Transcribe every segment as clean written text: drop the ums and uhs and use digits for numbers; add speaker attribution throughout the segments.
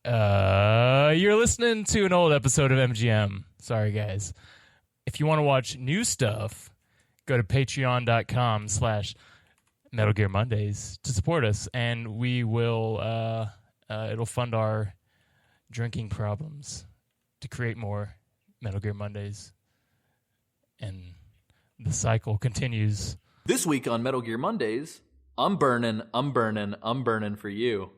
Speaker 1: You're listening to an old episode of MGM. Sorry, guys. If you want to watch new stuff, go to patreon.com/Metal Gear Mondays to support us, and we will, it'll fund our drinking problems to create more Metal Gear Mondays. And the cycle continues.
Speaker 2: This week on Metal Gear Mondays, I'm burning for you.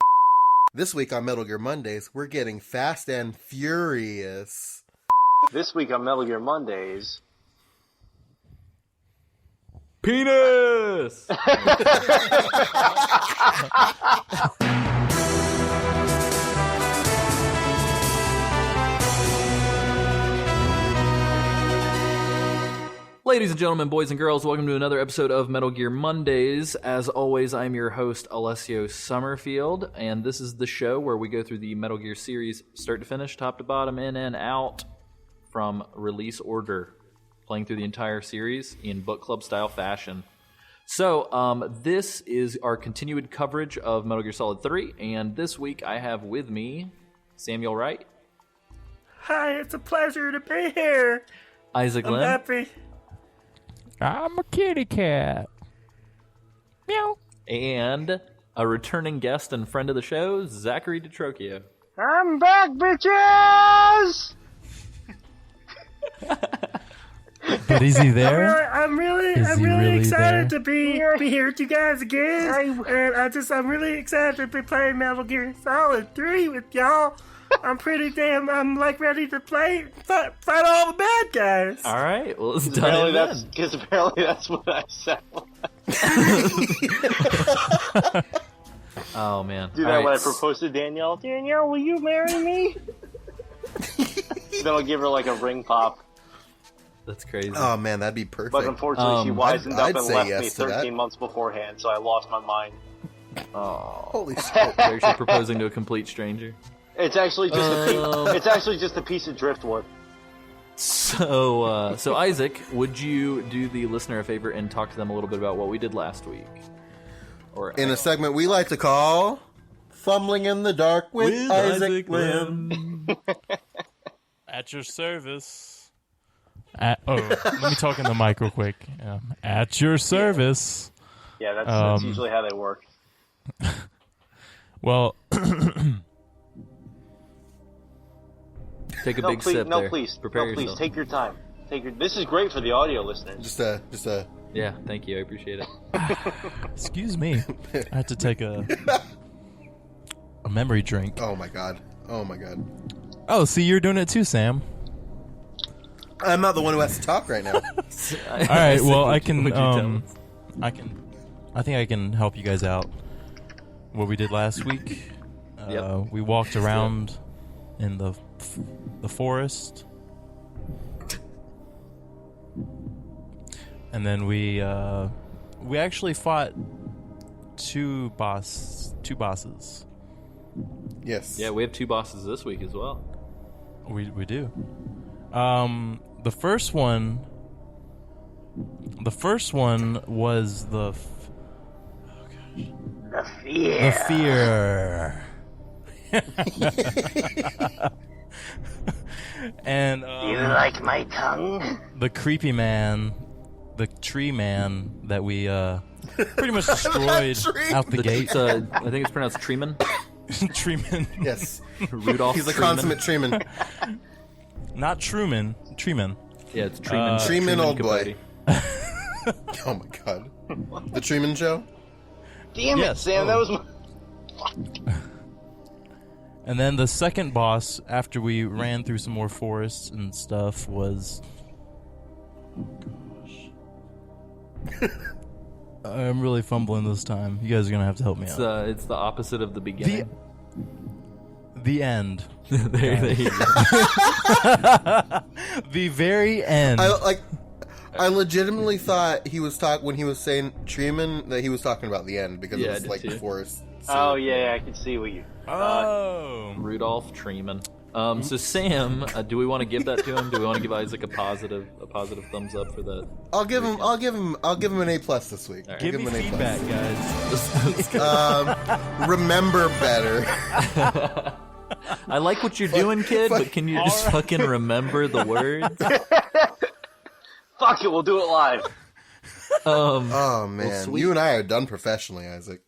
Speaker 3: This week on Metal Gear Mondays, we're getting fast and furious.
Speaker 4: This week on Metal Gear Mondays...
Speaker 2: Penis! Ladies and gentlemen, boys and girls, welcome to another episode of Metal Gear Mondays. As always, I'm your host, Alessio Summerfield, and this is the show where we go through the Metal Gear series start to finish, top to bottom, in and out from release order, playing through the entire series in book club style fashion. So, this is our continued coverage of Metal Gear Solid 3, and this week I have with me Samuel Wright.
Speaker 5: Hi, it's a pleasure to be here.
Speaker 2: Isaac Lynn.
Speaker 5: I'm happy.
Speaker 1: I'm a kitty cat. Meow.
Speaker 2: And a returning guest and friend of the show, Zachary DeTrocchio.
Speaker 4: I'm back, bitches!
Speaker 1: But is he there?
Speaker 5: I'm really excited to be here with you guys again. And I'm really excited to be playing Metal Gear Solid 3 with y'all. I'm like ready to fight all the bad guys.
Speaker 2: All right, well, it's done.
Speaker 4: Because apparently that's what I said.
Speaker 2: Oh, man.
Speaker 4: Do that when I propose to Danielle. Danielle, will you marry me? Then I'll give her like a ring pop.
Speaker 2: That's crazy.
Speaker 3: Oh, man, that'd be perfect.
Speaker 4: But unfortunately, she wisened up
Speaker 3: I'd
Speaker 4: and
Speaker 3: say
Speaker 4: left
Speaker 3: yes
Speaker 4: me
Speaker 3: to
Speaker 4: 13 months beforehand, so I lost my mind.
Speaker 2: Oh,
Speaker 3: Holy shit.
Speaker 2: You're actually proposing to a complete stranger.
Speaker 4: It's actually just a piece of driftwood.
Speaker 2: So Isaac, would you do the listener a favor and talk to them a little bit about what we did last week? Or
Speaker 3: In a segment we like to call Fumbling in the Dark with Isaac Lim.
Speaker 1: At your service. Let me talk in the mic real quick. At your service.
Speaker 4: Yeah, that's usually how they work.
Speaker 1: Well,
Speaker 2: take a big sip there.
Speaker 4: Please,
Speaker 2: Prepare yourself.
Speaker 4: please, take your time. This is great for the audio listeners.
Speaker 3: Just a.
Speaker 2: Yeah, thank you. I appreciate it.
Speaker 1: excuse me. I had to take a memory drink.
Speaker 3: Oh my god.
Speaker 1: Oh, see, you're doing it too, Sam.
Speaker 3: I'm not the one who has to talk right now.
Speaker 1: All right, well, I can. I think I can help you guys out. What we did last week.
Speaker 2: Yep.
Speaker 1: We walked around in the forest, and then we actually fought two bosses.
Speaker 3: Yes.
Speaker 2: Yeah, we have two bosses this week as well.
Speaker 1: We do. The first one was the fear. And
Speaker 5: You like my tongue?
Speaker 1: the creepy man, the tree man that we pretty much destroyed out the gate.
Speaker 2: I think it's pronounced Treeman.
Speaker 1: Treeman.
Speaker 3: Yes.
Speaker 2: Rudolph.
Speaker 3: He's a
Speaker 2: Treeman.
Speaker 3: consummate treeman.
Speaker 1: Not Truman. Treeman.
Speaker 2: Yeah, it's Treeman.
Speaker 3: Treeman old boy.
Speaker 2: Capote.
Speaker 3: Oh my god. The Treeman Show?
Speaker 4: Damn
Speaker 1: Yes.
Speaker 4: it, Sam, that was my...
Speaker 1: And then the second boss, after we ran through some more forests and stuff, was... I'm really fumbling this time. You guys are going to have to help me out.
Speaker 2: It's the opposite of the beginning.
Speaker 1: The end.
Speaker 2: there you go.
Speaker 1: The very end.
Speaker 3: I legitimately thought he was when he was saying Treeman that he was talking about the end because
Speaker 2: Yeah, I
Speaker 3: it was
Speaker 2: did
Speaker 3: like
Speaker 2: too.
Speaker 3: the forest.
Speaker 4: Oh, yeah, I can see what you...
Speaker 1: Oh.
Speaker 2: Rudolph Treeman. So Sam, do we want to give that to him? Do we want to give Isaac a positive thumbs up for that?
Speaker 3: I'll give him an A+ this week.
Speaker 2: Right.
Speaker 1: Give me feedback, guys.
Speaker 3: Remember better.
Speaker 2: I like what you're doing, kid, but can you just fucking remember the words?
Speaker 4: Fuck it, we'll do it live.
Speaker 3: Oh man,
Speaker 2: well,
Speaker 3: you and I are done professionally, Isaac.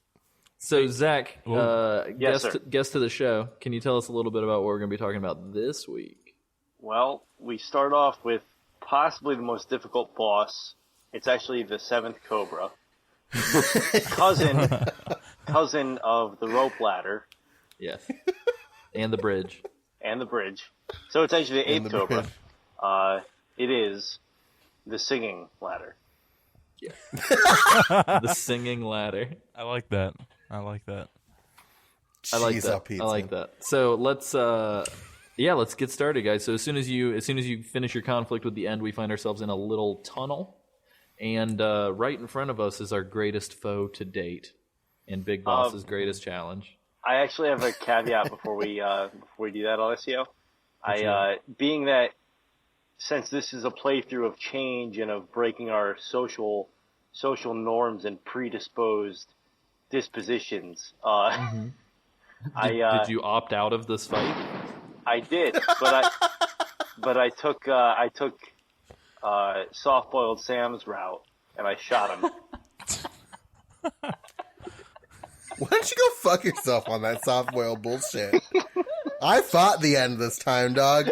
Speaker 2: So Zach,
Speaker 4: Yes,
Speaker 2: guest to the show, can you tell us a little bit about what we're going to be talking about this week?
Speaker 4: Well, we start off with possibly the most difficult boss. It's actually the 7th Cobra. cousin of the rope ladder.
Speaker 2: Yes. And the bridge.
Speaker 4: And the bridge. So it's actually the 8th Cobra. It is the singing ladder.
Speaker 2: Yeah. The singing ladder.
Speaker 1: I like that. I like that.
Speaker 2: I like that. So let's get started, guys. So as soon as you finish your conflict with the end, we find ourselves in a little tunnel, and right in front of us is our greatest foe to date, and Big Boss's greatest challenge.
Speaker 4: I actually have a caveat before we do that, Alessio. Being that since this is a playthrough of change and of breaking our social norms and predisposed dispositions,
Speaker 2: Did you opt out of this fight?
Speaker 4: I did, but I took soft-boiled Sam's route and I shot him.
Speaker 3: Why don't you go fuck yourself on that soft-boiled bullshit? I fought the end this time, dog.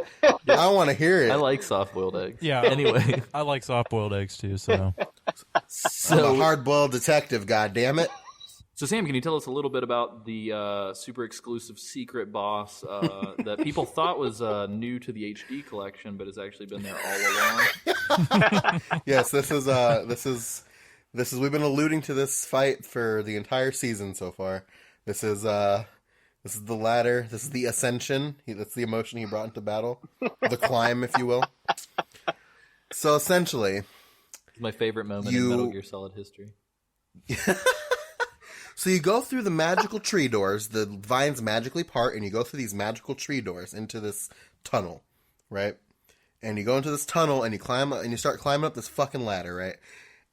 Speaker 3: I want to hear it.
Speaker 2: I like soft-boiled eggs.
Speaker 1: Yeah.
Speaker 2: Anyway,
Speaker 1: I like soft-boiled eggs too. So
Speaker 3: I'm a hard-boiled detective. God damn it!
Speaker 2: So Sam, can you tell us a little bit about the super exclusive secret boss that people thought was new to the HD collection, but has actually been there all along?
Speaker 3: Yes, this is we've been alluding to this fight for the entire season so far. This is the ladder. This is the ascension. That's the emotion he brought into battle. The climb, if you will. So essentially,
Speaker 2: It's my favorite moment in Metal Gear Solid history.
Speaker 3: So you go through the magical tree doors, the vines magically part, and you go through these magical tree doors into this tunnel, right? And you go into this tunnel, and you start climbing up this fucking ladder, right?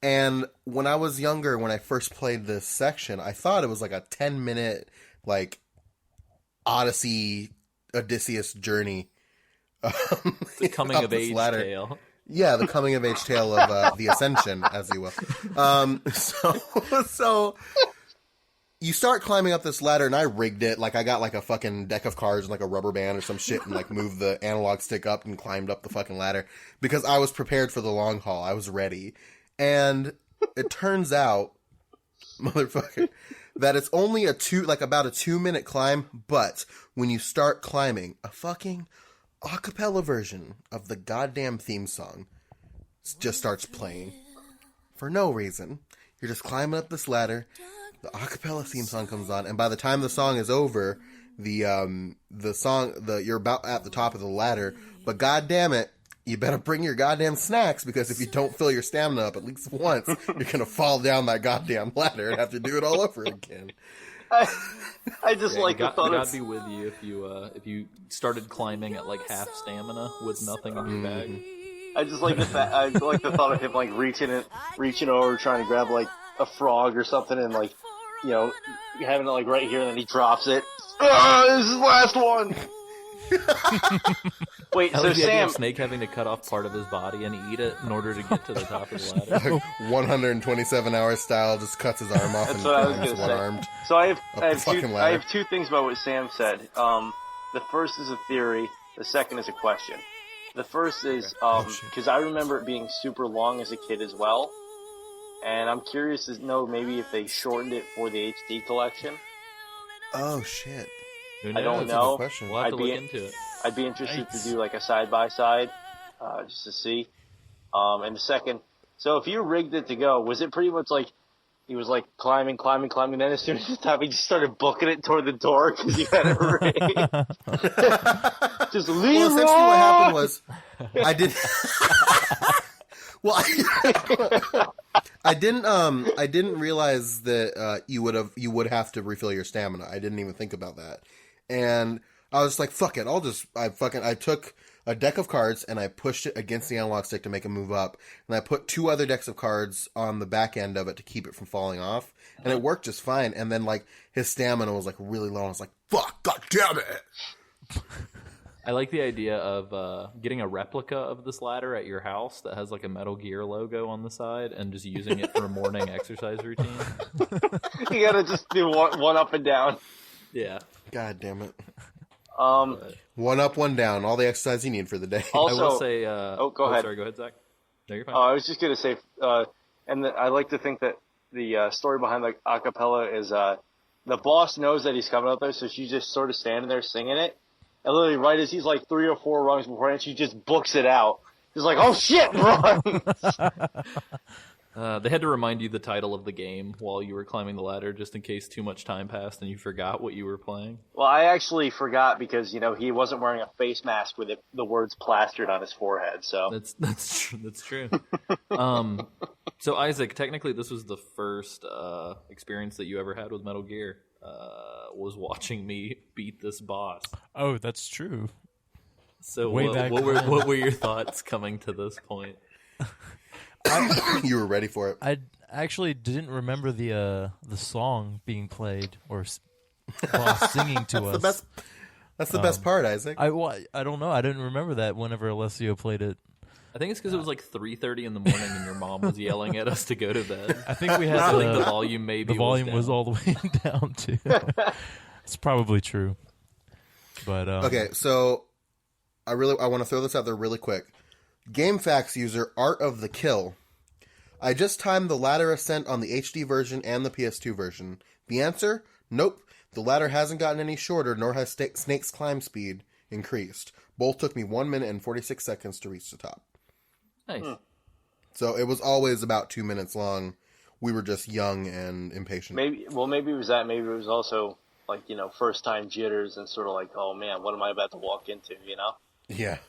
Speaker 3: And when I was younger, when I first played this section, I thought it was like a 10-minute, like, Odysseus journey.
Speaker 2: The coming-of-age tale.
Speaker 3: Yeah, the coming-of-age tale of the Ascension, as you will. So you start climbing up this ladder, and I rigged it. Like, I got, like, a fucking deck of cards and, like, a rubber band or some shit and, like, moved the analog stick up and climbed up the fucking ladder. Because I was prepared for the long haul. I was ready. And it turns out, motherfucker, that it's only about a 2-minute climb, but when you start climbing, a fucking acapella version of the goddamn theme song just starts playing. For no reason. You're just climbing up this ladder, the acapella theme song comes on, and by the time the song is over, you're about at the top of the ladder, but goddamn it, you better bring your goddamn snacks, because if you don't fill your stamina up at least once, you're gonna fall down that goddamn ladder and have to do it all over again.
Speaker 4: I just like the thought of...
Speaker 2: God'd be with you if you started climbing at like half stamina with nothing in your bag.
Speaker 4: I just like the thought of him like reaching over, trying to grab like a frog or something, and like, you know, having it like right here, and then he drops it. This is the last one. Wait, so Sam,
Speaker 2: Snake having to cut off part of his body and eat it in order to get to the top of the ladder.
Speaker 3: 127 hour style, just cuts his arm off.
Speaker 4: That's
Speaker 3: and
Speaker 4: what I was gonna
Speaker 3: one
Speaker 4: say.
Speaker 3: armed.
Speaker 4: So I have two things about what Sam said. The first is a theory. The second is a question. The first is because I remember it being super long as a kid as well, and I'm curious to know maybe if they shortened it for the HD collection.
Speaker 3: Oh shit!
Speaker 4: I don't know.
Speaker 2: We'll have to look into it.
Speaker 4: I'd be interested to do like a side-by-side, just to see. And the second, so if you rigged it to go, was it pretty much like he was like climbing, then as soon as the top, he just started booking it toward the door because you had it rigged? Just leave.
Speaker 3: Well, essentially what happened was, I did. Well, I didn't realize that you would have to refill your stamina. I didn't even think about that, and I was like, "Fuck it, I took a deck of cards and I pushed it against the analog stick to make it move up, and I put 2 other decks of cards on the back end of it to keep it from falling off, and it worked just fine. And then like his stamina was like really low. I was like, "Fuck, god damn it!"
Speaker 2: I like the idea of getting a replica of this ladder at your house that has like a Metal Gear logo on the side and just using it for a morning exercise routine.
Speaker 4: You gotta just do one up and down.
Speaker 2: Yeah.
Speaker 3: God damn it.
Speaker 2: One
Speaker 3: up, one down. All the exercise you need for the day.
Speaker 2: I
Speaker 4: Also,
Speaker 2: will say...
Speaker 4: go ahead.
Speaker 2: Sorry, go ahead, Zach. No, you're fine.
Speaker 4: I was just gonna say, I like to think that the story behind like acapella is the boss knows that he's coming up there, so she's just sort of standing there singing it. And literally, right as he's like 3 or 4 rungs before, and she just books it out. She's like, "Oh shit, run!"
Speaker 2: They had to remind you the title of the game while you were climbing the ladder, just in case too much time passed and you forgot what you were playing.
Speaker 4: Well, I actually forgot because he wasn't wearing a face mask with the words plastered on his forehead. So
Speaker 2: that's true. So Isaac, technically, this was the first experience that you ever had with Metal Gear. Was watching me beat this boss.
Speaker 1: Oh, that's true.
Speaker 2: So what were your thoughts coming to this point?
Speaker 3: You were ready for it.
Speaker 1: I actually didn't remember the song being played or boss singing to us.
Speaker 3: That's the best part, Isaac.
Speaker 1: I don't know. I didn't remember that whenever Alessio played it.
Speaker 2: I think it's because it was like 3:30 in the morning and your mom was yelling at us to go to bed.
Speaker 1: I think we had
Speaker 2: I think the volume
Speaker 1: was all the way down too. It's probably true. But
Speaker 3: okay, so I want to throw this out there really quick. GameFAQs user Art of the Kill. I just timed the ladder ascent on the HD version and the PS2 version. The answer? Nope. The ladder hasn't gotten any shorter, nor has Snake's climb speed increased. Both took me 1 minute and 46 seconds to reach the top.
Speaker 2: Nice.
Speaker 3: So it was always about 2 minutes long. We were just young and impatient.
Speaker 4: maybe it was that. Maybe it was also like first time jitters and sort of like, oh man, what am I about to walk into?
Speaker 3: Yeah,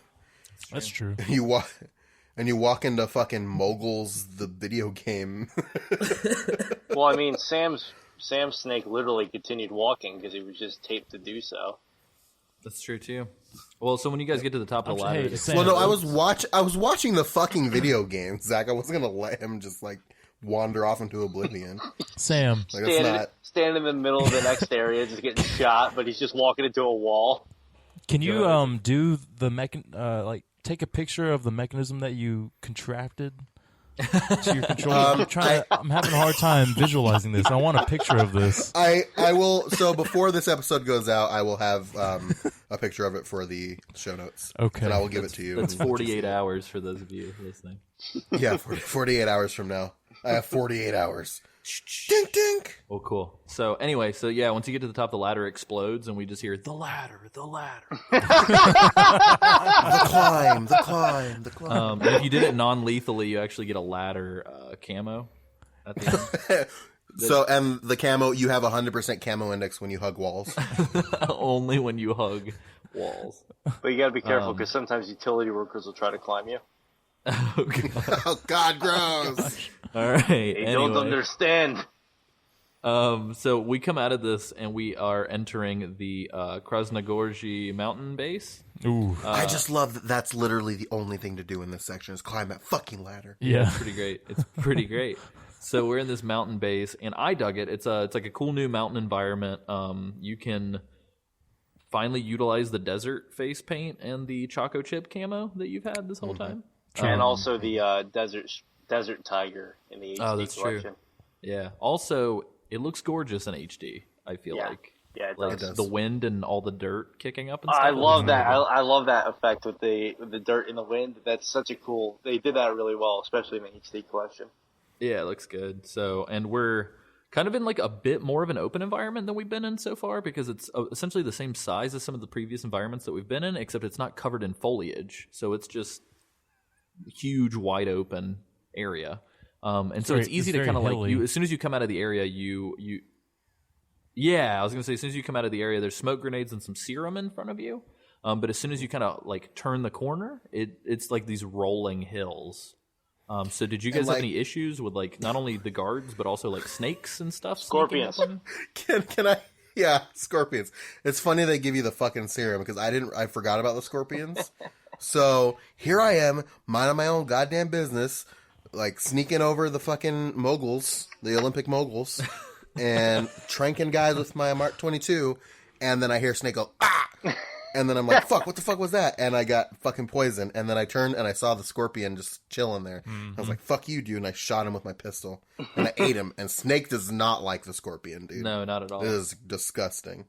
Speaker 1: that's true.
Speaker 3: You walk into fucking Moguls, the video game.
Speaker 4: Well, I mean, Sam's Snake literally continued walking because he was just taped to do so.
Speaker 2: That's true too. Well, so when you guys get to the top of the ladder,
Speaker 3: Well, no, I was watching the fucking video game, Zach. I wasn't gonna let him just like wander off into oblivion.
Speaker 1: Sam,
Speaker 4: Stand in the middle of the next area, just getting shot, but he's just walking into a wall.
Speaker 1: can you do the take a picture of the mechanism that you contracted to your controller? I'm having a hard time visualizing this. I want a picture of this.
Speaker 3: I will. So before this episode goes out, I will have a picture of it for the show notes.
Speaker 1: Okay,
Speaker 3: and I will give it to you.
Speaker 2: That's 48 hours for those of you listening.
Speaker 3: Yeah, 48 hours from now. I have 48 hours. Dink, dink.
Speaker 2: Oh, cool. So anyway, yeah, once you get to the top, the ladder explodes, and we just hear the ladder.
Speaker 3: The climb.
Speaker 2: And if you did it non-lethally, you actually get a ladder camo at the end.
Speaker 3: So, and the camo, you have 100% camo index when you hug walls.
Speaker 2: Only when you hug walls.
Speaker 4: But you got to be careful because sometimes utility workers will try to climb you.
Speaker 2: Oh, God.
Speaker 3: Oh, God, gross.
Speaker 2: All right.
Speaker 4: They don't understand.
Speaker 2: So we come out of this and we are entering the Krasnogorji mountain base.
Speaker 1: Ooh.
Speaker 3: I just love that that's literally the only thing to do in this section is climb that fucking ladder.
Speaker 1: Yeah.
Speaker 2: It's pretty great. It's pretty great. So we're in this mountain base, and I dug it. It's like a cool new mountain environment. You can finally utilize the desert face paint and the Choco Chip camo that you've had this whole time.
Speaker 4: And also the desert tiger in the HD collection.
Speaker 2: True. Yeah. Also, it looks gorgeous in HD, I feel like.
Speaker 4: Yeah, it
Speaker 2: like
Speaker 4: does.
Speaker 2: The wind and all the dirt kicking up and stuff.
Speaker 4: I love that. I love that effect with the dirt in the wind. That's such a cool... They did that really well, especially in the HD collection.
Speaker 2: Yeah, it looks good. So, and we're kind of in like a bit more of an open environment than we've been in so far because it's essentially the same size as some of the previous environments that we've been in, except it's not covered in foliage. So it's just a huge, wide open area. And so it's easy to kind of like, as soon as you come out of the area, yeah, I was going to say, as soon as you come out of the area, there's smoke grenades and some serum in front of you. But as soon as you kind of like turn the corner, it's like these rolling hills. So did you guys have any issues with like not only the guards but also like snakes and stuff?
Speaker 4: Scorpions.
Speaker 3: Can I? Yeah, scorpions. It's funny they give you the fucking serum because I forgot about the scorpions. So here I am, minding my own goddamn business, like sneaking over the fucking moguls, the Olympic moguls, and tranking guys with my Mark 22, and then I hear Snake go, ah! And then I'm like, fuck, what the fuck was that? And I got fucking poisoned. And then I turned and I saw the scorpion just chilling there. I was like, fuck you, dude. And I shot him with my pistol. And I ate him. And Snake does not like the scorpion, dude.
Speaker 2: No, not at all.
Speaker 3: It is disgusting.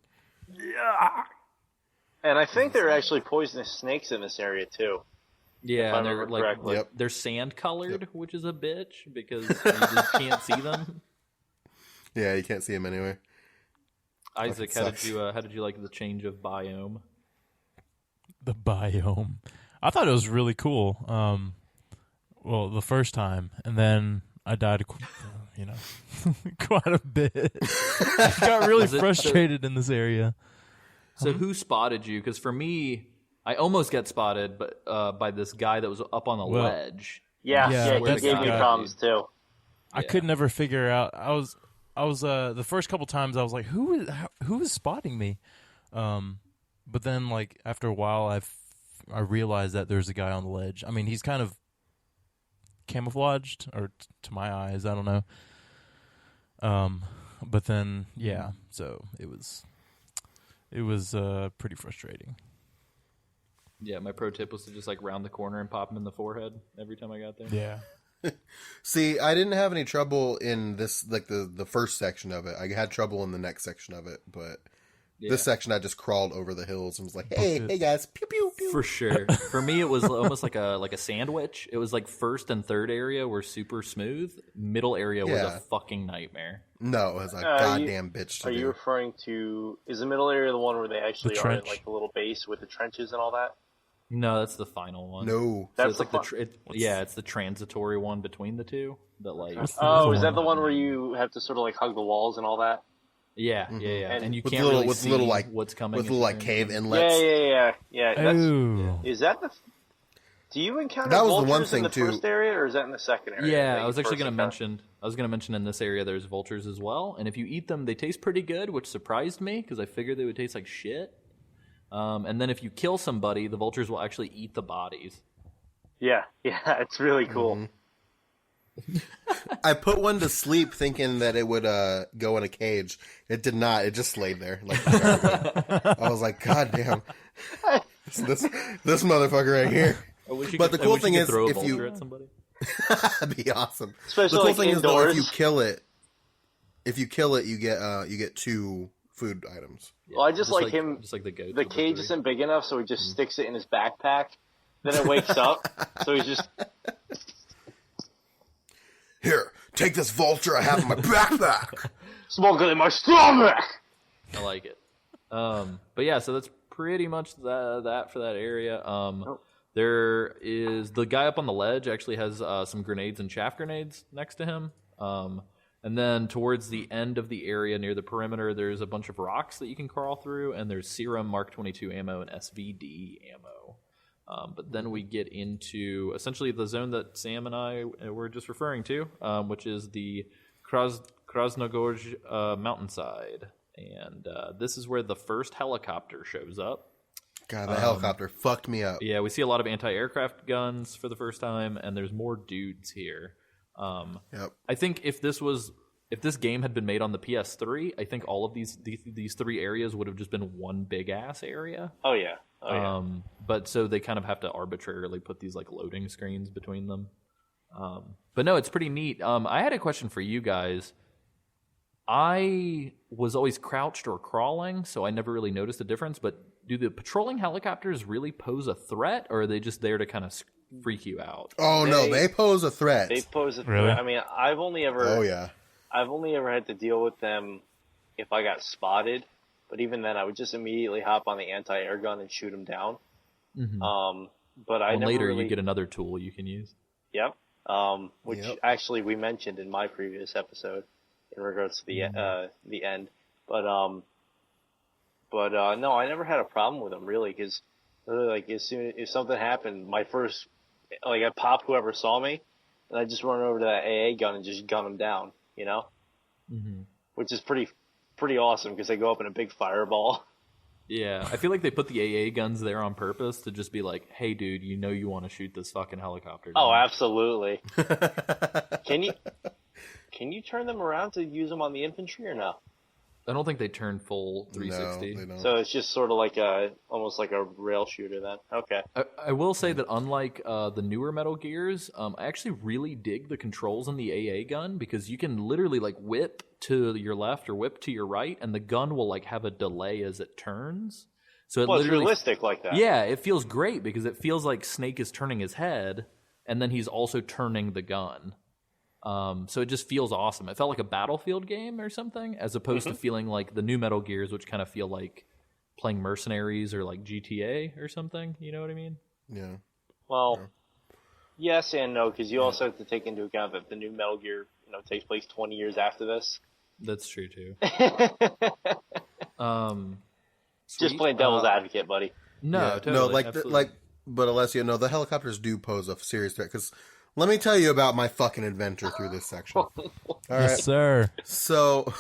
Speaker 4: And I think there are actually poisonous snakes in this area too.
Speaker 2: Yeah, and they're
Speaker 4: remember
Speaker 2: like
Speaker 4: correctly.
Speaker 2: they're sand colored, which is a bitch because you just can't see them.
Speaker 3: Yeah, you can't see him anyway.
Speaker 2: Isaac,
Speaker 3: Fucking
Speaker 2: how did you like the change of biome?
Speaker 1: The biome. I thought it was really cool. Well, the first time, and then I died, quite a bit. I got really frustrated in this area.
Speaker 2: So who spotted you? Because for me, I almost got spotted, but by this guy that was up on the ledge.
Speaker 4: Yeah,
Speaker 1: Yeah,
Speaker 4: he
Speaker 1: that's
Speaker 4: gave me
Speaker 1: the guy.
Speaker 4: problems too.
Speaker 1: I could never figure out. I was the first couple times I was like, who is spotting me? But then like after a while, I realized that there's a guy on the ledge. I mean, he's kind of camouflaged, or to my eyes, I don't know. But then so it was pretty frustrating.
Speaker 2: Yeah, my pro tip was to just like round the corner and pop him in the forehead every time I got there.
Speaker 1: Yeah.
Speaker 3: See, I didn't have any trouble in this, like the first section of it. I had trouble in the next section of it, but this section I just crawled over the hills and was like, hey guys, pew pew pew.
Speaker 2: For sure. For me, it was almost like a sandwich. It was like first and third area were super smooth. Middle area was a fucking nightmare.
Speaker 3: No, it was a goddamn bitch to
Speaker 4: Are
Speaker 3: do.
Speaker 4: you referring to, is the middle area the one where they actually
Speaker 1: The
Speaker 4: are in
Speaker 1: trench?
Speaker 4: like the little base with the trenches and all that?
Speaker 2: No, that's the final one.
Speaker 3: No.
Speaker 2: So
Speaker 4: That's
Speaker 2: it's like
Speaker 4: the
Speaker 2: it's the transitory one between the two. That like
Speaker 4: Oh, is that the one where you have to sort of like hug the walls and all that?
Speaker 2: yeah. And you
Speaker 3: With
Speaker 2: can't
Speaker 3: little-
Speaker 2: really
Speaker 3: with
Speaker 2: see
Speaker 3: little, like-
Speaker 2: what's coming.
Speaker 3: With little like
Speaker 2: into
Speaker 3: cave
Speaker 2: the-
Speaker 3: inlets.
Speaker 4: Yeah. That's,
Speaker 1: Ooh.
Speaker 4: is that the? Do you encounter
Speaker 3: That was the
Speaker 4: vultures
Speaker 3: one
Speaker 4: in
Speaker 3: thing,
Speaker 4: the
Speaker 3: too.
Speaker 4: first area, or is that in the second area?
Speaker 2: Yeah,
Speaker 4: that
Speaker 2: I
Speaker 4: you
Speaker 2: was actually
Speaker 4: first
Speaker 2: going to
Speaker 4: encounter?
Speaker 2: mention. I was going to mention in this area there's vultures as well, and if you eat them, they taste pretty good, which surprised me because I figured they would taste like shit. And then if you kill somebody, the vultures will actually eat the bodies.
Speaker 4: Yeah, it's really cool.
Speaker 3: I put one to sleep thinking that it would go in a cage. It did not. It just laid there. Like I was like, God damn. This motherfucker right here. But the cool thing is,
Speaker 2: throw a
Speaker 3: if you
Speaker 2: vulture at somebody.
Speaker 3: that'd be awesome.
Speaker 4: Especially
Speaker 3: the cool
Speaker 4: like
Speaker 3: thing is though, if
Speaker 4: indoors.
Speaker 3: you kill it, you get 2 food items.
Speaker 4: Well, I just like him.
Speaker 2: just like the goat.
Speaker 4: The cage isn't big enough, so he just sticks it in his backpack. Then it wakes up, so he's just.
Speaker 3: Here, take this vulture I have in my backpack.
Speaker 4: Smoking in my stomach!
Speaker 2: I like it. But yeah, so that's pretty much that for that area. There is the guy up on the ledge actually has some grenades and chaff grenades next to him. And then towards the end of the area near the perimeter, there's a bunch of rocks that you can crawl through, and there's Serum Mark 22 ammo and SVD ammo. But then we get into essentially the zone that Sam and I were just referring to, which is the Krasnogorj mountainside. And this is where the first helicopter shows up.
Speaker 3: God, the helicopter fucked me up.
Speaker 2: Yeah, we see a lot of anti-aircraft guns for the first time, and there's more dudes here.
Speaker 3: Yep.
Speaker 2: I think if this game had been made on the PS3, I think all of these 3 areas would have just been one big ass area.
Speaker 4: Oh yeah.
Speaker 2: But so they kind of have to arbitrarily put these like loading screens between them. But no, it's pretty neat. I had a question for you guys. I was always crouched or crawling, so I never really noticed the difference. But do the patrolling helicopters really pose a threat, or are they just there to kind of freak you out?
Speaker 3: Oh no, they pose a threat.
Speaker 4: They pose a threat.
Speaker 1: Really?
Speaker 4: I mean, I've only ever had to deal with them if I got spotted. But even then, I would just immediately hop on the anti-air gun and shoot them down.
Speaker 2: Mm-hmm.
Speaker 4: But I never
Speaker 2: later
Speaker 4: really...
Speaker 2: you get another tool you can use.
Speaker 4: Yep. Which actually we mentioned in my previous episode in regards to the end. But no, I never had a problem with them really, because like as soon if something happened, my first I pop whoever saw me, and I just run over to that AA gun and just gun them down, you know, which is pretty awesome because they go up in a big fireball.
Speaker 2: Yeah, I feel like they put the AA guns there on purpose to just be like, hey, dude, you know you want to shoot this fucking helicopter down.
Speaker 4: Oh, absolutely. Can you turn them around to use them on the infantry or no?
Speaker 2: I don't think they turn full 360.
Speaker 3: No, they don't.
Speaker 4: So it's just sort of like almost like a rail shooter then. Okay.
Speaker 2: I will say that unlike the newer Metal Gears, I actually really dig the controls in the AA gun because you can literally like whip to your left or whip to your right, and the gun will like have a delay as it turns. So it
Speaker 4: Well, it's
Speaker 2: literally,
Speaker 4: realistic like that.
Speaker 2: yeah, it feels great because it feels like Snake is turning his head, and then he's also turning the gun. So it just feels awesome. It felt like a Battlefield game or something, as opposed to feeling like the new Metal Gears, which kind of feel like playing Mercenaries or like GTA or something. You know what I mean?
Speaker 3: Yeah.
Speaker 4: Well, yes and no, because you also have to take into account that the new Metal Gear, takes place 20 years after this.
Speaker 2: That's true too.
Speaker 4: Just playing devil's advocate, buddy.
Speaker 2: No,
Speaker 3: Yeah.
Speaker 2: totally,
Speaker 3: No,
Speaker 2: absolutely.
Speaker 3: but Alessio, no, the helicopters do pose a serious threat because let me tell you about my fucking adventure through this section. All right.
Speaker 1: Yes, sir.
Speaker 3: So,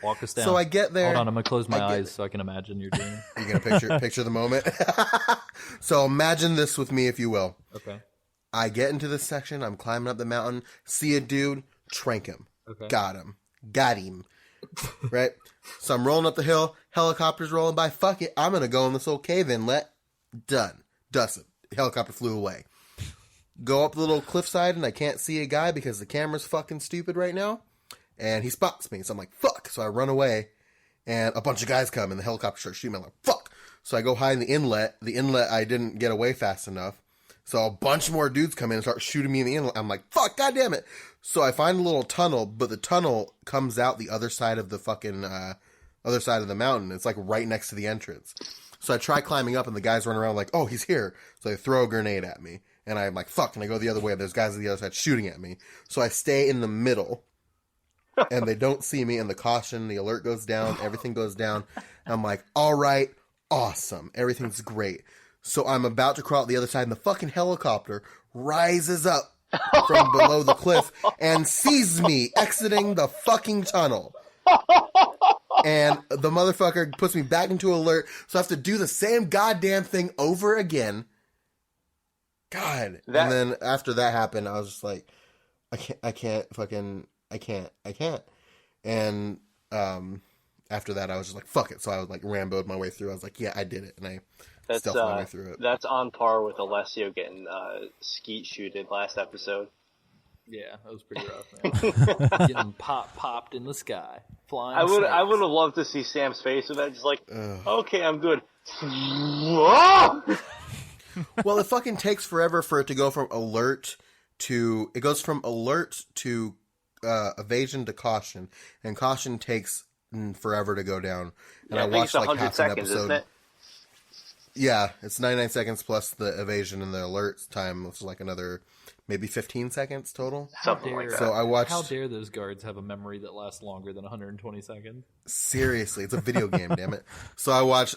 Speaker 2: Walk us down.
Speaker 3: so I get there.
Speaker 2: Hold on, I'm gonna close my eyes so I can imagine you're doing.
Speaker 3: You're gonna picture the moment. So imagine this with me, if you will.
Speaker 2: Okay.
Speaker 3: I get into this section. I'm climbing up the mountain. See a dude. Trank him.
Speaker 2: Okay.
Speaker 3: Got him. Right. So I'm rolling up the hill. Helicopter's rolling by. Fuck it. I'm gonna go in this old cave inlet. Done. Dusted. Helicopter flew away. Go up the little cliffside and I can't see a guy because the camera's fucking stupid right now. And he spots me. So I'm like, fuck. So I run away and a bunch of guys come and the helicopter starts shooting me. I'm like, fuck. So I go hide in the inlet. The inlet, I didn't get away fast enough. So a bunch more dudes come in and start shooting me in the inlet. I'm like, fuck, goddamn it. So I find a little tunnel, but the tunnel comes out the other side of the fucking, other side of the mountain. It's like right next to the entrance. So I try climbing up and the guys run around like, oh, he's here. So they throw a grenade at me. And I'm like, fuck, and I go the other way. There's guys on the other side shooting at me. So I stay in the middle. And they don't see me. And the caution, the alert goes down. Everything goes down. I'm like, all right, awesome. Everything's great. So I'm about to crawl out the other side. And the fucking helicopter rises up from below the cliff and sees me exiting the fucking tunnel. And the motherfucker puts me back into alert. So I have to do the same goddamn thing over again. God. And then after that happened, I was just like, I can't. And after that, I was just like, fuck it. So I was like Rambo'd my way through. I was like, yeah, I did it. And I stealthed my way through it.
Speaker 4: That's on par with Alessio getting skeet shooted last episode.
Speaker 2: Yeah, that was pretty rough, man. Getting popped in the sky, flying.
Speaker 4: I would have loved to see Sam's face with that, just like, okay, I'm good.
Speaker 3: Well, it fucking takes forever for it to go from alert to evasion to caution, and caution takes forever to go down. And
Speaker 4: Yeah,
Speaker 3: I watched like
Speaker 4: 100
Speaker 3: half
Speaker 4: seconds,
Speaker 3: an episode.
Speaker 4: isn't it?
Speaker 3: Yeah, it's 99 seconds plus the evasion and the alert time, which is like another maybe 15 seconds total.
Speaker 4: Something like that.
Speaker 3: So I watched.
Speaker 2: How dare those guards have a memory that lasts longer than 120 seconds?
Speaker 3: Seriously, it's a video game, damn it. So I watched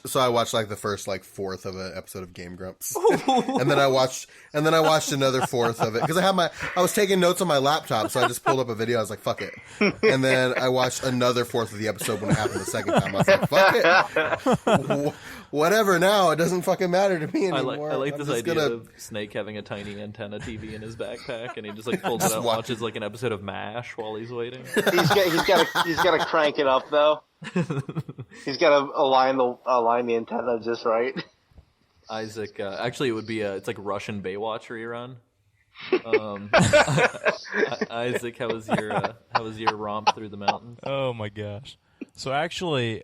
Speaker 3: like the first like fourth of an episode of Game Grumps. and then I watched another fourth of it because I was taking notes on my laptop, so I just pulled up a video. I was like, fuck it. And then I watched another fourth of the episode when it happened the second time. I was like, fuck it. Whatever now, it doesn't fucking matter to me anymore.
Speaker 2: I like this idea of Snake having a tiny antenna TV in his backpack, and he just like pulls it out and watches like an episode of MASH while he's waiting.
Speaker 4: He's got to crank it up though. He's got to align the antenna just right.
Speaker 2: Isaac, actually, it would be it's like Russian Baywatch rerun. Isaac, how was your romp through the mountains?
Speaker 1: Oh my gosh! So actually,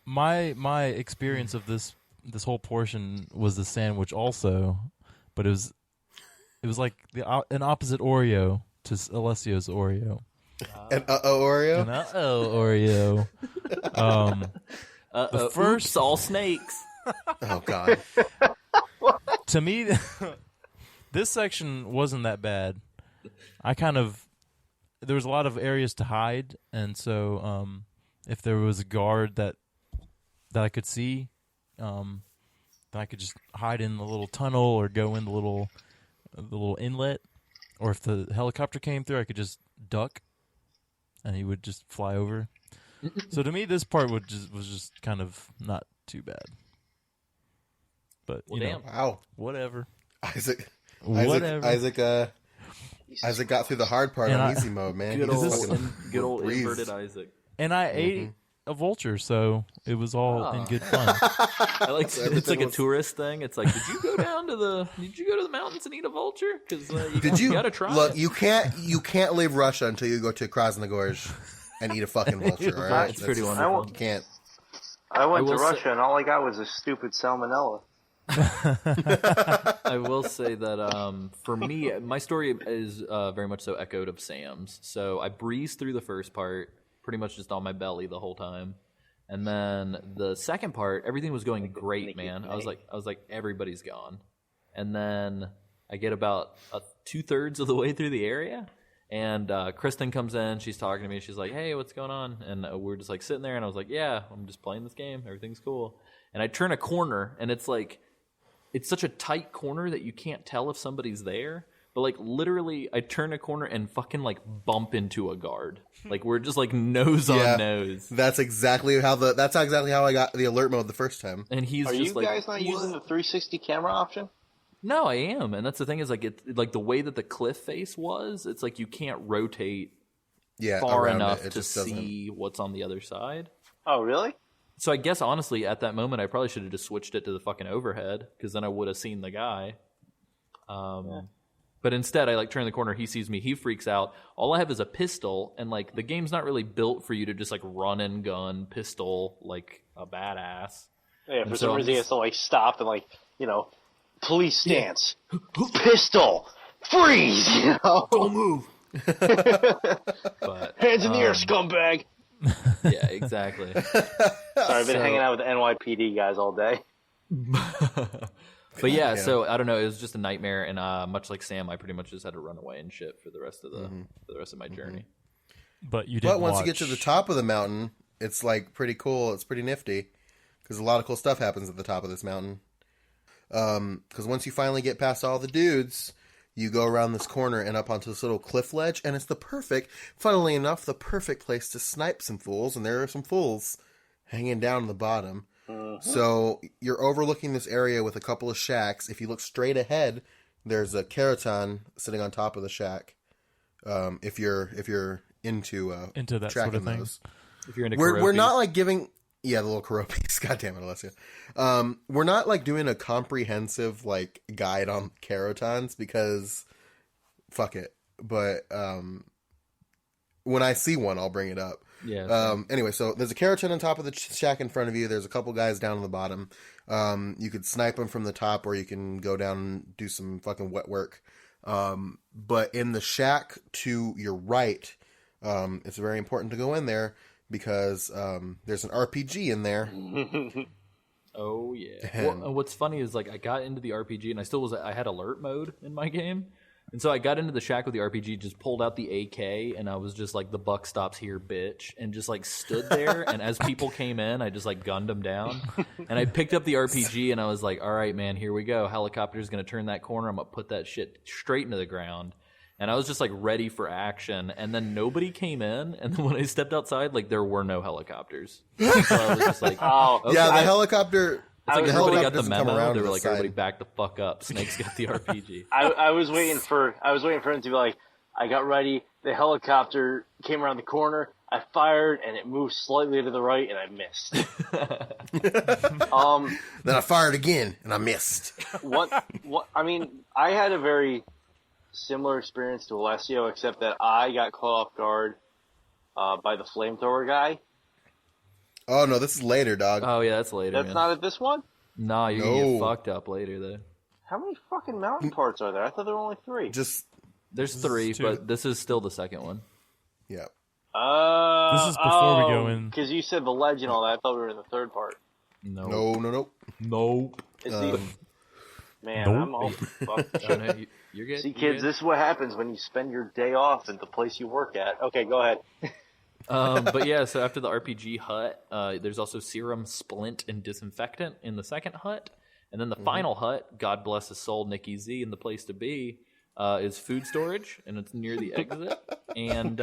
Speaker 1: my experience of this whole portion was the sandwich also, but it was like an opposite Oreo to Alessio's Oreo.
Speaker 3: An Oreo?
Speaker 1: An Oreo. The first
Speaker 2: Oops, all snakes.
Speaker 3: Oh god.
Speaker 1: To me, this section wasn't that bad. There was a lot of areas to hide, and so if there was a guard that I could see, then I could just hide in the little tunnel or go in the little inlet, or if the helicopter came through, I could just duck, and he would just fly over. So to me, this part was just kind of not too bad. But you know,
Speaker 3: wow,
Speaker 1: whatever.
Speaker 3: Isaac got through the hard part on easy mode, man.
Speaker 2: Good old inverted Isaac.
Speaker 6: and I ate a vulture, so it was all in good fun.
Speaker 2: I like it's like a tourist thing. It's like, did you go to the mountains and eat a vulture? Because you gotta try.
Speaker 3: Look,
Speaker 2: it.
Speaker 3: you can't leave Russia until you go to Krasnogorsk and eat a fucking vulture. All right,
Speaker 2: It's pretty wonderful.
Speaker 3: You can't.
Speaker 4: I went to Russia and all I got was a stupid salmonella.
Speaker 2: I will say that for me, my story is very much so echoed of Sam's. So I breezed through the first part, pretty much just on my belly the whole time, and then the second part, everything was going great, man. I was like, everybody's gone, and then I get about 2/3 of the way through the area, and Kristen comes in. She's talking to me. She's like, "Hey, what's going on?" And we're just like sitting there, and I was like, "Yeah, I'm just playing this game. Everything's cool." And I turn a corner, and it's like. It's such a tight corner that you can't tell if somebody's there. But, like, literally, I turn a corner and fucking, like, bump into a guard. Like, we're just, like, nose on nose.
Speaker 3: That's exactly how I got the alert mode the first time.
Speaker 2: And he's
Speaker 4: Are
Speaker 2: just
Speaker 4: you
Speaker 2: like,
Speaker 4: guys not using the 360 camera option?
Speaker 2: No, I am. And that's the thing is, like, like the way that the cliff face was, it's like you can't rotate far enough to see what's on the other side.
Speaker 4: Oh, really?
Speaker 2: So I guess, honestly, at that moment, I probably should have just switched it to the fucking overhead, because then I would have seen the guy. But instead, I, like, turn the corner, he sees me, he freaks out. All I have is a pistol, and, like, the game's not really built for you to just, like, run and gun pistol like a badass.
Speaker 4: Yeah, for some reason he has to, like, stop and, like, police stance. Pistol! Freeze!
Speaker 2: Don't move! But,
Speaker 4: hands in the air, scumbag!
Speaker 2: Yeah, exactly.
Speaker 4: Sorry, I've been hanging out with the NYPD guys all day.
Speaker 2: But yeah, so I don't know. It was just a nightmare, and much like Sam, I pretty much just had to run away and shit for the rest of my journey.
Speaker 1: But you didn't.
Speaker 3: But once you get to the top of the mountain, it's like pretty cool. It's pretty nifty because a lot of cool stuff happens at the top of this mountain. Because once you finally get past all the dudes, you go around this corner and up onto this little cliff ledge, and it's funnily enough, the perfect place to snipe some fools, and there are some fools hanging down in the bottom. So you're overlooking this area with a couple of shacks. If you look straight ahead, there's a keraton sitting on top of the shack. If you're into
Speaker 1: that sort of thing.
Speaker 2: If you're into
Speaker 3: we're not like giving the little Karopis. God damn it, Alessia. We're not like doing a comprehensive like guide on kerotons because fuck it. But when I see one, I'll bring it up.
Speaker 2: Yeah.
Speaker 3: Anyway, so there's a keraton on top of the shack in front of you. There's a couple guys down on the bottom. You could snipe them from the top, or you can go down and do some fucking wet work. But in the shack to your right, it's very important to go in there because there's an RPG in there.
Speaker 2: Oh yeah.
Speaker 3: And
Speaker 2: what's funny is like I got into the RPG and I had alert mode in my game. And so I got into the shack with the RPG, just pulled out the AK, and I was just like, the buck stops here, bitch. And just like stood there, and as people came in, I just like gunned them down. And I picked up the RPG, and I was like, all right, man, here we go. Helicopter's going to turn that corner. I'm going to put that shit straight into the ground. And I was just like ready for action. And then nobody came in. And then when I stepped outside, like there were no helicopters. So I was just like,
Speaker 4: Oh,
Speaker 2: okay.
Speaker 3: yeah, the helicopter.
Speaker 2: It's like
Speaker 3: the
Speaker 2: everybody got
Speaker 3: helicopter
Speaker 2: the
Speaker 3: doesn't come
Speaker 2: memo.
Speaker 3: around
Speaker 2: They
Speaker 3: to
Speaker 2: were
Speaker 3: the
Speaker 2: like,
Speaker 3: side.
Speaker 2: everybody back the fuck up. Snake's got the RPG.
Speaker 4: I was waiting for him to be like, I got ready. The helicopter came around the corner. I fired, and it moved slightly to the right, and I missed.
Speaker 3: Then I fired again, and I missed.
Speaker 4: I mean, I had a very similar experience to Alessio, except that I got caught off guard by the flamethrower guy.
Speaker 3: Oh no, this is later, dog.
Speaker 2: Oh yeah, that's later.
Speaker 4: That's not at this one?
Speaker 2: Nah, you're gonna get fucked up later though.
Speaker 4: How many fucking mountain parts are there? I thought there were only 3.
Speaker 2: There's 3, but this is still the second one.
Speaker 3: Yeah.
Speaker 1: This is before we go in.
Speaker 4: Because you said the ledge and all that. I thought we were in the third part.
Speaker 3: No.
Speaker 2: Nope.
Speaker 4: Man, I'm all fucked.
Speaker 2: No, you're good.
Speaker 4: See, kids, this is what happens when you spend your day off at the place you work at. Okay, go ahead.
Speaker 2: But yeah, so after the RPG hut, there's also serum, splint, and disinfectant in the second hut. And then the final hut, God bless his soul, Nicky Z, and the place to be, is food storage, and it's near the exit. And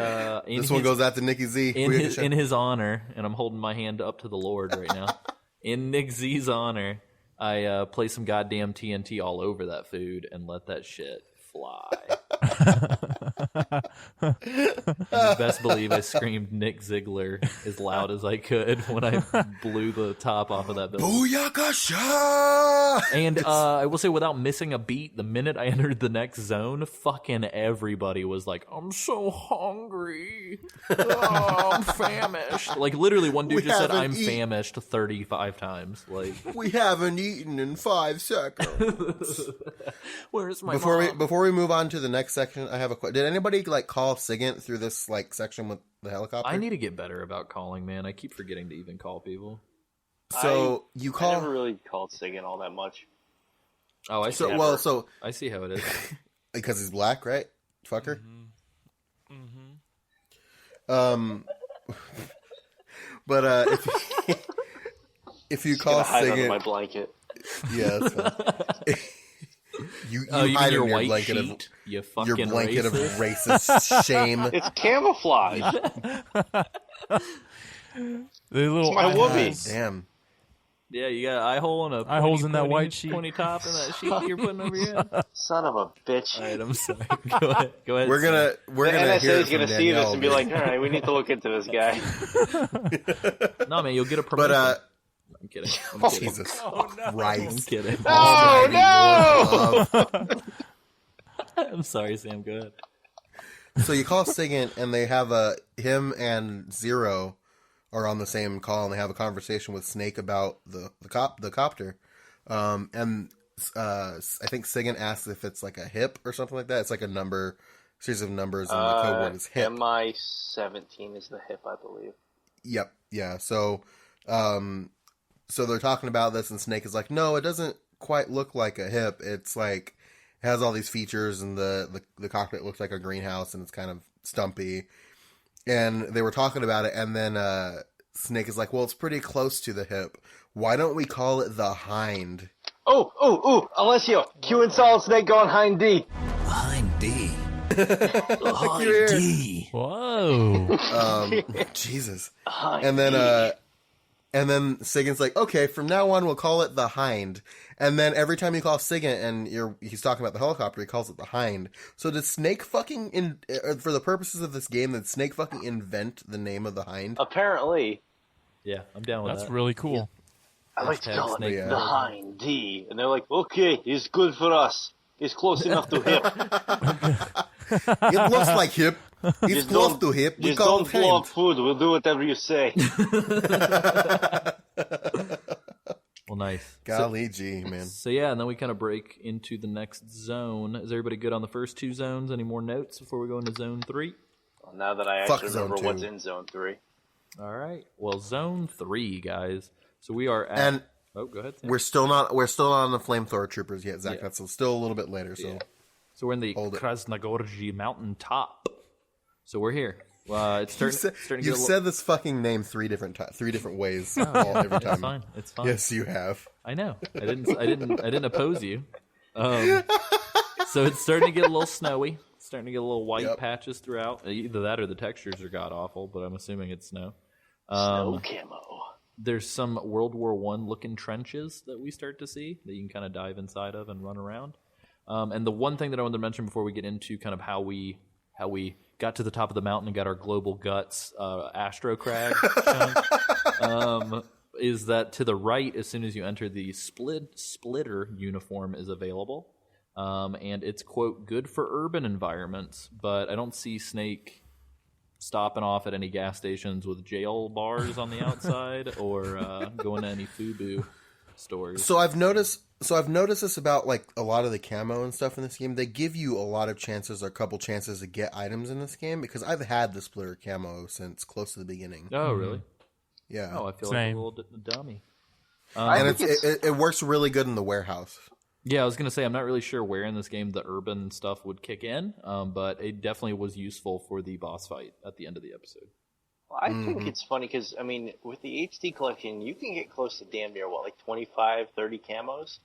Speaker 3: This one goes out to Nicky Z.
Speaker 2: in his honor, and I'm holding my hand up to the Lord right now. In Nick Z's honor, I play some goddamn TNT all over that food and let that shit fly. You best believe I screamed Nick Ziegler as loud as I could when I blew the top off of that building.
Speaker 3: Booyakasha!
Speaker 2: And I will say, without missing a beat, the minute I entered the next zone, fucking everybody was like, "I'm so hungry. Oh, I'm famished." Like, literally, one dude just said, "I'm famished" 35 times. Like,
Speaker 3: we haven't eaten in 5 seconds.
Speaker 2: Where's my
Speaker 3: Before we move on to the next section, I have a question. Did anybody like call Sigint through this like section with the helicopter?
Speaker 2: I need to get better about calling, man. I keep forgetting to even call people.
Speaker 3: So
Speaker 4: I never really called Sigint all that much.
Speaker 2: Oh, I see. I see how it is.
Speaker 3: Because he's black, right? Fucker. But if you call
Speaker 4: hide under
Speaker 3: Sigint,
Speaker 4: my blanket.
Speaker 3: yeah, that's fine. you
Speaker 2: you
Speaker 3: hide
Speaker 2: mean your
Speaker 3: in your
Speaker 2: white
Speaker 3: blanket
Speaker 2: sheet? You fucking
Speaker 3: your blanket
Speaker 2: racist.
Speaker 3: of racist shame.
Speaker 4: It's camouflage.
Speaker 1: The little
Speaker 4: It's my
Speaker 1: eye
Speaker 4: whoopee.
Speaker 1: holes.
Speaker 3: Damn.
Speaker 2: Yeah, you got an eye hole and a
Speaker 1: Eye holes in that white sheet.
Speaker 2: pointy top and that sheet you're putting over your head.
Speaker 4: Son of a bitch.
Speaker 2: All right, I'm sorry. Go ahead.
Speaker 3: We're gonna
Speaker 4: The
Speaker 3: hear
Speaker 4: NSA
Speaker 3: it
Speaker 4: is going
Speaker 3: from
Speaker 4: to see this
Speaker 3: Danielle,
Speaker 4: and be
Speaker 3: man.
Speaker 4: like, all right, we need to look into this guy.
Speaker 2: No, man, you'll get a promotion.
Speaker 3: But
Speaker 2: I'm kidding. I'm kidding.
Speaker 3: Jesus
Speaker 2: I'm
Speaker 3: Christ.
Speaker 2: kidding.
Speaker 4: Oh, no!
Speaker 2: I'm sorry, Sam. Go ahead.
Speaker 3: So you call Sigint, and they have him and Zero are on the same call, and they have a conversation with Snake about the copter. And I think Sigint asks if it's like a hip or something like that. It's like a series of numbers, and the code word is hip.
Speaker 4: MI-17 is the hip, I believe.
Speaker 3: Yep. Yeah. So they're talking about this, and Snake is like, no, it doesn't quite look like a hip. It's like, it has all these features, and the cockpit looks like a greenhouse, and it's kind of stumpy. And they were talking about it, and then Snake is like, well, it's pretty close to the hip. Why don't we call it the hind?
Speaker 4: Oh, Alessio, Q and Solid Snake going hind D.
Speaker 7: Hind D.
Speaker 3: Hind
Speaker 7: D.
Speaker 1: Whoa.
Speaker 3: Jesus.
Speaker 4: Hind
Speaker 3: And then Sigint's like, okay, from now on we'll call it the hind. And then every time you call Sigint and he's talking about the helicopter, he calls it the hind. So did Snake fucking, for the purposes of this game, did Snake fucking invent the name of the hind?
Speaker 4: Apparently.
Speaker 2: Yeah, I'm down with
Speaker 1: That's
Speaker 2: that.
Speaker 1: really cool.
Speaker 4: I like to call
Speaker 2: Snake,
Speaker 4: it the hind D. And they're like, okay, he's good for us. He's close enough to hip.
Speaker 3: It looks like hip. It's
Speaker 4: Just
Speaker 3: close
Speaker 4: don't-
Speaker 3: to hip. We
Speaker 4: Just
Speaker 3: call
Speaker 4: don't
Speaker 3: it
Speaker 4: blow up
Speaker 3: hind.
Speaker 4: food. We'll do whatever you say.
Speaker 2: Well, nice.
Speaker 3: Golly gee, man.
Speaker 2: So yeah, and then we kind of break into the next zone. Is everybody good on the first 2 zones? Any more notes before we go into zone 3?
Speaker 4: Well, now that I
Speaker 3: Fuck
Speaker 4: actually
Speaker 3: zone
Speaker 4: remember what's
Speaker 3: 2.
Speaker 4: in zone 3.
Speaker 2: All right. Well, zone 3, guys. So we are at.
Speaker 3: And
Speaker 2: oh, go ahead. Sam.
Speaker 3: we're still not on the flamethrower troopers yet, Zach.
Speaker 2: Yeah.
Speaker 3: That's still a little bit later. So
Speaker 2: So we're in the
Speaker 3: Hold it.
Speaker 2: Krasnogorji mountain top. So we're here. It's starting to get
Speaker 3: you've
Speaker 2: a
Speaker 3: said this fucking name 3 different ways every
Speaker 2: It's
Speaker 3: time.
Speaker 2: fine. It's fine.
Speaker 3: Yes, you have.
Speaker 2: I know. I didn't oppose you. So it's starting to get a little snowy. It's starting to get a little white
Speaker 3: Yep.
Speaker 2: patches throughout. Either that or the textures are god awful, but I'm assuming it's snow.
Speaker 4: Snow camo.
Speaker 2: There's some World War I looking trenches that we start to see that you can kind of dive inside of and run around. And the one thing that I wanted to mention before we get into kind of how we got to the top of the mountain and got our global guts Astro Crag chunk, is that to the right, as soon as you enter, the splitter uniform is available. And it's, quote, good for urban environments, but I don't see Snake stopping off at any gas stations with jail bars on the outside or going to any FUBU stores.
Speaker 3: So I've noticed this about like a lot of the camo and stuff in this game. They give you a lot of chances or a couple chances to get items in this game because I've had the splitter camo since close to the beginning.
Speaker 2: Oh, really?
Speaker 3: Yeah.
Speaker 2: Oh, I feel
Speaker 1: Same.
Speaker 2: like a little dummy.
Speaker 3: And it works really good in the warehouse.
Speaker 2: Yeah, I was going to say, I'm not really sure where in this game the urban stuff would kick in, but it definitely was useful for the boss fight at the end of the episode.
Speaker 4: Well, I think it's funny because, I mean, with the HD collection, you can get close to damn near, like 25, 30 camos?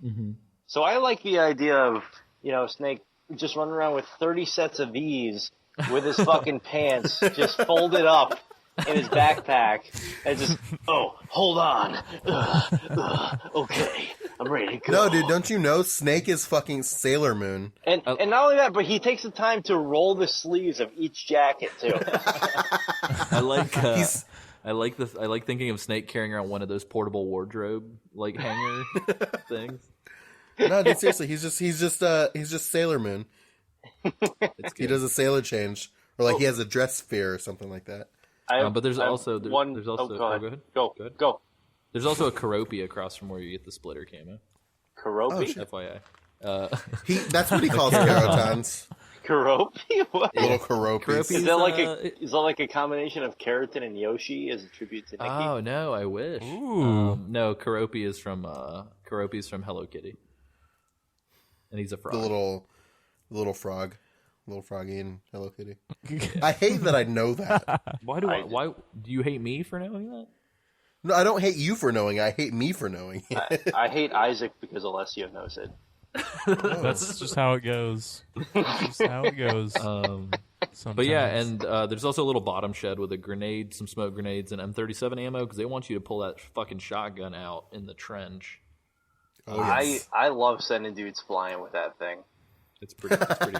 Speaker 4: Mm-hmm. So I like the idea of, Snake just running around with 30 sets of these with his fucking pants just folded up in his backpack and just, oh, hold on. Okay. I'm ready to go.
Speaker 3: No, dude, don't you know Snake is fucking Sailor Moon?
Speaker 4: And not only that, but he takes the time to roll the sleeves of each jacket too.
Speaker 2: I like thinking of Snake carrying around one of those portable wardrobe like hanger things.
Speaker 3: No, dude, seriously, he's just Sailor Moon. He does a sailor change, or like he has a dress sphere or something like that.
Speaker 2: But there's also
Speaker 4: go ahead. Go ahead.
Speaker 2: There's also a Karopi across from where you get the splitter camo.
Speaker 4: Karopi?
Speaker 2: FYI.
Speaker 3: That's what he calls Carotons.
Speaker 4: Karopi? What?
Speaker 3: Little Karopis.
Speaker 4: Is that like a combination of Keratin and Yoshi as a tribute to Nikki?
Speaker 2: Oh no, I wish.
Speaker 6: Ooh.
Speaker 2: No, Karopi is from Hello Kitty, and he's a frog.
Speaker 3: The little frog, little froggy in Hello Kitty. I hate that I know that.
Speaker 2: Why do you hate me for knowing that?
Speaker 3: No, I don't hate you for knowing it. I hate me for knowing it.
Speaker 4: I hate Isaac because Alessio knows it.
Speaker 6: That's just how it goes. That's just how it goes.
Speaker 2: But yeah, and there's also a little bottom shed with a grenade, some smoke grenades, and M37 ammo because they want you to pull that fucking shotgun out in the trench.
Speaker 3: Oh, yes.
Speaker 4: I love sending dudes flying with that thing.
Speaker 2: It's pretty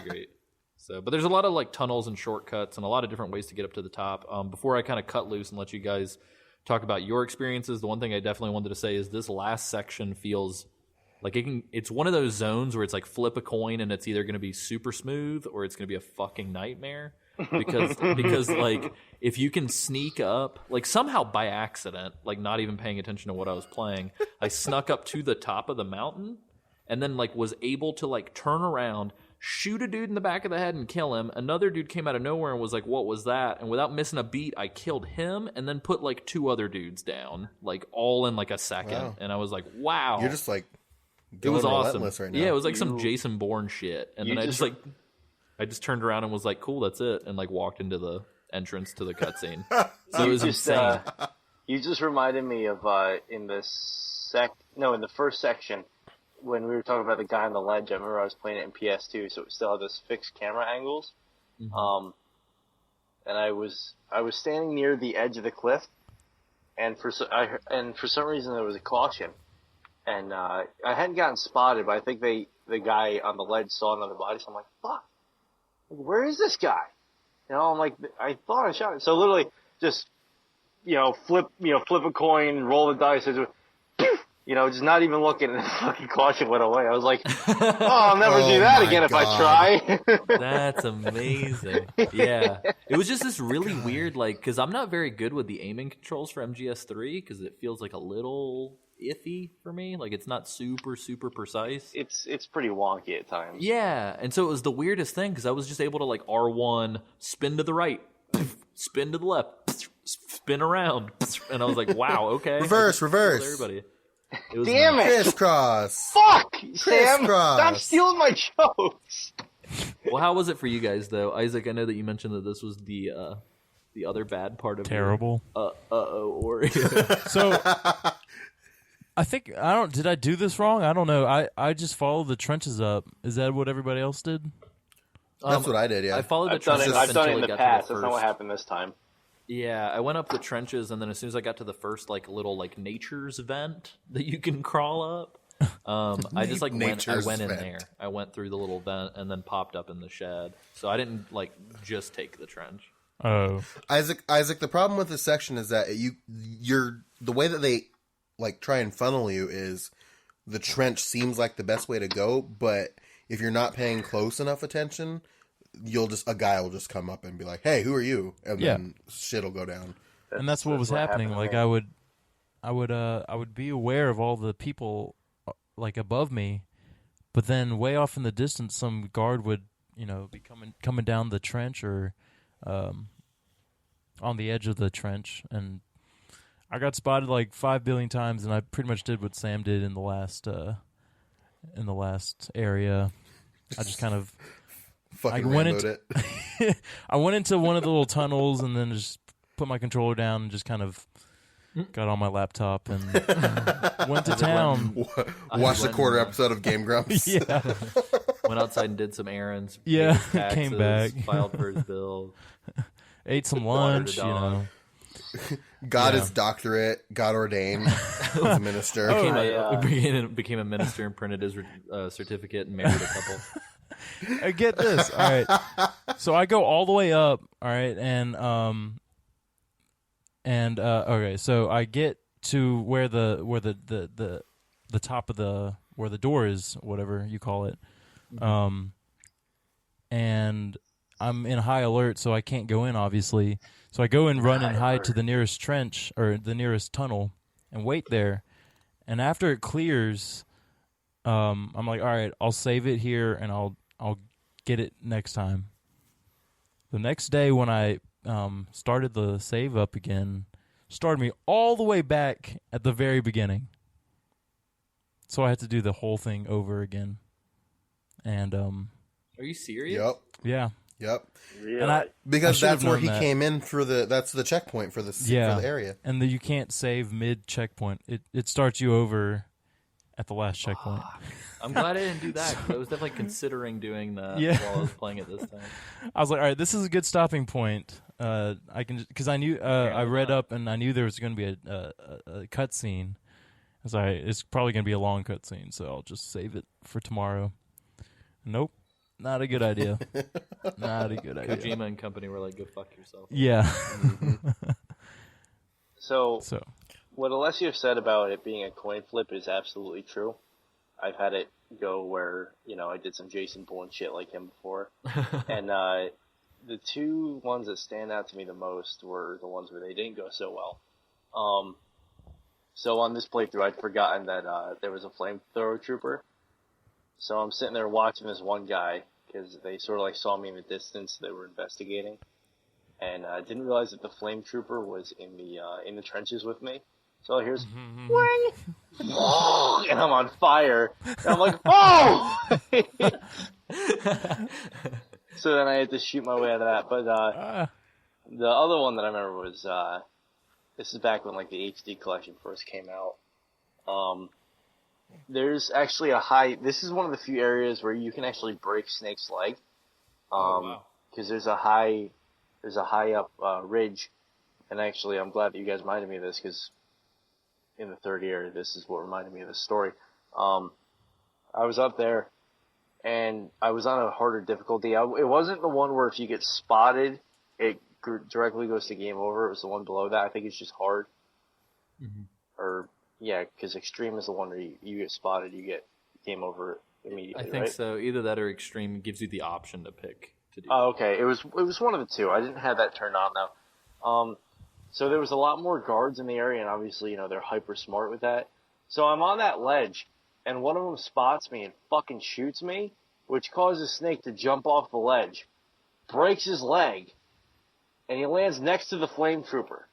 Speaker 2: great. So, but there's a lot of like tunnels and shortcuts and a lot of different ways to get up to the top. Before I kind of cut loose and let you guys talk about your experiences, the one thing I definitely wanted to say is this last section feels like it's one of those zones where it's like flip a coin and it's either going to be super smooth or it's going to be a fucking nightmare because like if you can sneak up, like somehow by accident, like not even paying attention to what I was playing, I snuck up to the top of the mountain and then like was able to like turn around, shoot a dude in the back of the head and kill him. Another dude came out of nowhere and was like, what was that? And without missing a beat, I killed him and then put like 2 other dudes down, like all in like a second.
Speaker 3: Wow.
Speaker 2: And I was like, wow.
Speaker 3: You're just like
Speaker 2: it was awesome.
Speaker 3: right now.
Speaker 2: Yeah, it was like some Jason Bourne shit. And then I just turned around and was like, cool, that's it. And like walked into the entrance to the cutscene. So it was insane.
Speaker 4: You just reminded me of in the first section when we were talking about the guy on the ledge. I remember I was playing it in PS2, so it still had those fixed camera angles. Mm-hmm. And I was standing near the edge of the cliff, and for some reason there was a caution, and I hadn't gotten spotted, but I think the guy on the ledge saw another body, so I'm like, fuck, where is this guy? You know, I'm like, I thought I shot him. So literally just, flip a coin, roll the dice, and just not even looking, and the fucking caution went away. I was like, oh, I'll never do that again if I try.
Speaker 2: That's amazing. Yeah. It was just this really weird, like, because I'm not very good with the aiming controls for MGS3 because it feels like a little iffy for me. Like, it's not super, super precise.
Speaker 4: It's pretty wonky at times.
Speaker 2: Yeah. And so it was the weirdest thing because I was just able to, like, R1, spin to the right, spin to the left, spin around. And I was like, wow, okay.
Speaker 3: Reverse.
Speaker 2: Everybody.
Speaker 4: Damn it!
Speaker 3: Crisscross.
Speaker 4: Fuck, Sam!
Speaker 3: Crisscross.
Speaker 4: Stop stealing my jokes.
Speaker 2: Well, how was it for you guys, though? Isaac, I know that you mentioned that this was the other bad part of
Speaker 6: terrible.
Speaker 2: Ori.
Speaker 6: So, I think did I do this wrong? I don't know. I just followed the trenches up. Is that what everybody else did?
Speaker 3: That's what I did. Yeah,
Speaker 2: I followed the
Speaker 4: I've done
Speaker 2: trenches.
Speaker 4: I've done it in the past.
Speaker 2: The
Speaker 4: That's not what happened this time.
Speaker 2: Yeah, I went up the trenches, and then as soon as I got to the first like little like nature's vent that you can crawl up, I just like went in there. I went through the little vent and then popped up in the shed. So I didn't like just take the trench.
Speaker 6: Oh,
Speaker 3: Isaac. The problem with this section is that you're the way that they like try and funnel you is the trench seems like the best way to go, but if you're not paying close enough attention, a guy will just come up and be like, "Hey, who are you?" And then shit'll go down.
Speaker 6: And that's what was happening. Like I would be aware of all the people like above me, but then way off in the distance, some guard would be coming down the trench or on the edge of the trench, and I got spotted like 5 billion times, and I pretty much did what Sam did in the last area. I just kind of
Speaker 3: fucking Rambo'd it.
Speaker 6: I went into one of the little tunnels and then just put my controller down and just kind of got on my laptop and went to town.
Speaker 3: Watched the quarter episode of Game Grumps.
Speaker 6: Yeah.
Speaker 2: Went outside and did some errands.
Speaker 6: Yeah,
Speaker 2: taxes,
Speaker 6: came back.
Speaker 2: Filed for his bill.
Speaker 6: Ate some lunch,
Speaker 3: got his doctorate, got ordained, was a minister.
Speaker 2: Became a minister and printed his certificate and married a couple.
Speaker 6: Get this. All right. So I go all the way up. All right, okay. So I get to where the top of where the door is, whatever you call it, and I'm in high alert, so I can't go in, obviously. So I go and run and hide to the nearest trench or the nearest tunnel and wait there. And after it clears, I'm like, all right, I'll save it here and I'll get it next time. The next day when I started the save up again, started me all the way back at the very beginning. So I had to do the whole thing over again. And
Speaker 2: are you serious?
Speaker 3: Yep.
Speaker 6: Yeah.
Speaker 3: Yep.
Speaker 4: Really?
Speaker 3: Because that's where he came in that's the checkpoint for the area.
Speaker 6: And you can't save mid checkpoint. It starts you over at the last checkpoint.
Speaker 2: I'm glad I didn't do that, because I was definitely considering doing that while I was playing it this time. I
Speaker 6: was like, all right, this is a good stopping point. I can, because I knew I read up and I knew there was going to be a cutscene. I was like, it's probably going to be a long cutscene, so I'll just save it for tomorrow. Nope. Not a good idea. Not a good idea.
Speaker 2: Kojima and company were like, go fuck yourself.
Speaker 6: Yeah.
Speaker 4: So, what Alessio said about it being a coin flip is absolutely true. I've had it go where, I did some Jason Bourne shit like him before. And the two ones that stand out to me the most were the ones where they didn't go so well. So on this playthrough, I'd forgotten that there was a flamethrower trooper. So I'm sitting there watching this one guy, because they sort of like saw me in the distance. They were investigating, and I didn't realize that the flame trooper was in the trenches with me. So here's wing, and I'm on fire. And I'm like, oh! So then I had to shoot my way out of that. But the other one that I remember was this is back when like the HD collection first came out. There's actually this is one of the few areas where you can actually break Snake's leg. Because there's a high up ridge. And actually, I'm glad that you guys reminded me of this, because in the third area, this is what reminded me of this story. I was up there, and I was on a harder difficulty. It wasn't the one where if you get spotted, it directly goes to game over. It was the one below that. I think it's just hard. Mm-hmm. Because extreme is the one where you get spotted, you get game over immediately.
Speaker 2: I think so. Either that or extreme gives you the option to pick to do.
Speaker 4: Oh, okay. It was one of the two. I didn't have that turned on though. So there was a lot more guards in the area, and obviously, they're hyper smart with that. So I'm on that ledge, and one of them spots me and fucking shoots me, which causes Snake to jump off the ledge, breaks his leg, and he lands next to the flame trooper.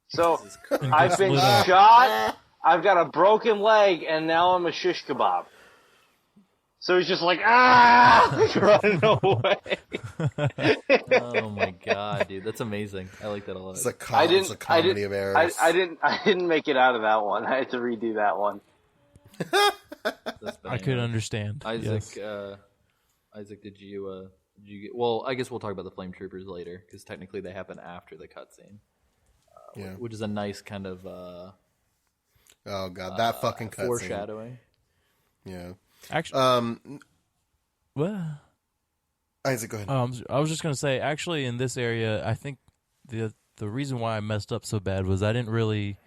Speaker 4: So I've been shot, I've got a broken leg, and now I'm a shish kebab. So he's just like, running away.
Speaker 2: Oh my god, dude, that's amazing. I like that a lot.
Speaker 3: It's a comedy of errors.
Speaker 4: I didn't make it out of that one. I had to redo that one.
Speaker 6: I could understand.
Speaker 2: Isaac,
Speaker 6: yes.
Speaker 2: Isaac, did you get? Well, I guess we'll talk about the flame troopers later, because technically they happen after the cutscene. Which is a nice kind of
Speaker 3: oh god, that fucking cutscene.
Speaker 2: Foreshadowing.
Speaker 3: Yeah.
Speaker 6: Actually, well,
Speaker 3: Isaac, go ahead.
Speaker 6: I was just gonna say, actually, in this area, I think the reason why I messed up so bad was I didn't really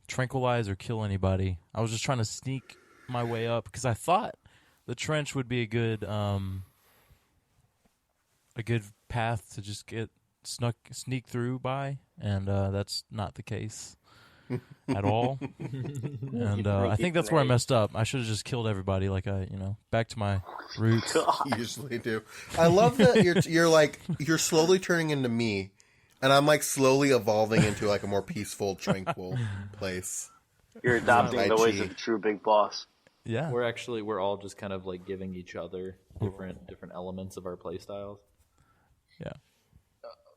Speaker 6: tranquilize or kill anybody. I was just trying to sneak my way up, because I thought the trench would be a good path to just get sneak through by, and that's not the case at all. And I think that's where I messed up. I should have just killed everybody, back to my roots.
Speaker 3: You usually do. I love that you're slowly turning into me, and I'm like slowly evolving into like a more peaceful, tranquil place.
Speaker 4: You're adopting the ways of the true big boss.
Speaker 6: Yeah,
Speaker 2: we're all just kind of like giving each other different elements of our play styles.
Speaker 6: Yeah.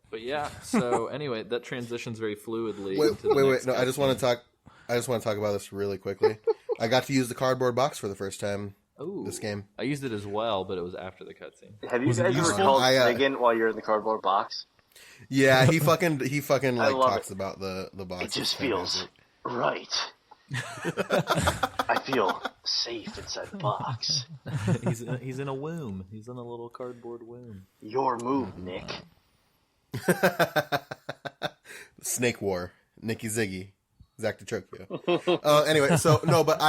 Speaker 2: But yeah, so anyway, that transitions very fluidly.
Speaker 3: Wait. No, I just want to talk about this really quickly. I got to use the cardboard box for the first time this game.
Speaker 2: I used it as well, but it was after the cutscene.
Speaker 4: Have you guys ever called Megan while you're in the cardboard box?
Speaker 3: Yeah, he fucking like
Speaker 4: love
Speaker 3: talks about the box.
Speaker 4: It just feels right. I feel safe inside the box.
Speaker 2: He's in a womb. He's in a little cardboard womb.
Speaker 4: Your move, Nick.
Speaker 3: Snake War, Nicky Ziggy, Zach DeTrocchio. Anyway, so no, but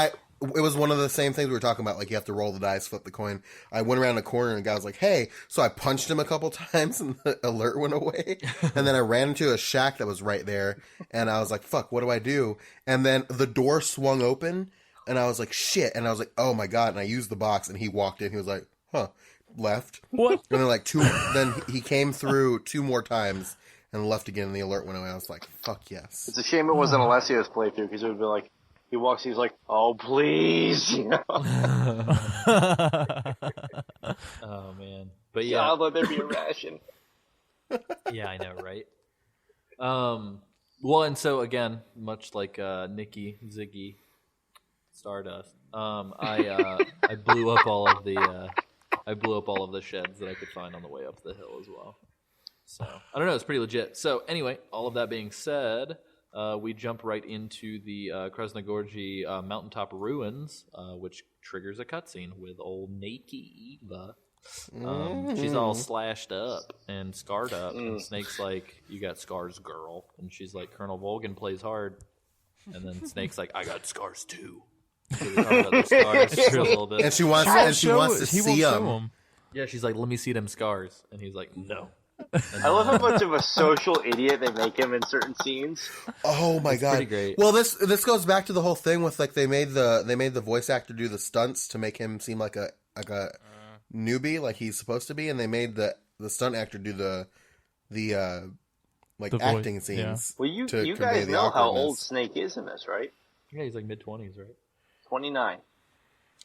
Speaker 3: it was one of the same things we were talking about. Like you have to roll the dice, flip the coin. I went around the corner and the guy was like, "Hey!" So I punched him a couple times and the alert went away. And then I ran into a shack that was right there, and I was like, "Fuck, what do I do?" And then the door swung open, and I was like, "Shit!" And I was like, "Oh my god!" And I used the box, and he walked in. He was like, "Huh." Left.
Speaker 1: What?
Speaker 3: And then then he came through 2 more times and left again, and the alert went away. I was like, "Fuck yes."
Speaker 4: It's a shame it wasn't Alessio's playthrough because it would be like, he walks, he's like, "Oh please," you know.
Speaker 2: Oh man, but yeah,
Speaker 4: God, let there be a ration.
Speaker 2: yeah, I know, right? Well, and so again, much like Nicky Ziggy Stardust, I blew up all of the sheds that I could find on the way up the hill as well. So I don't know, it's pretty legit. So anyway, all of that being said, we jump right into the Krasnogorji mountaintop ruins, which triggers a cutscene with old Naked Eva. She's all slashed up and scarred up, and Snake's like, "You got scars, girl," and she's like, "Colonel Volgin plays hard," and then Snake's like, "I got scars too." So we talk about the scars for a little bit.
Speaker 3: And she wants to see them.
Speaker 2: Yeah, she's like, "Let me see them scars," and he's like, "No."
Speaker 4: I love how much of a social idiot they make him in certain scenes.
Speaker 3: Oh my god!
Speaker 2: Pretty great.
Speaker 3: Well, this goes back to the whole thing with like they made the voice actor do the stunts to make him seem like a newbie, like he's supposed to be, and they made the stunt actor do the acting scenes.
Speaker 1: Yeah.
Speaker 4: Well, you guys know how old Snake is in this, right?
Speaker 2: Yeah, he's like mid-20s, right?
Speaker 4: 29.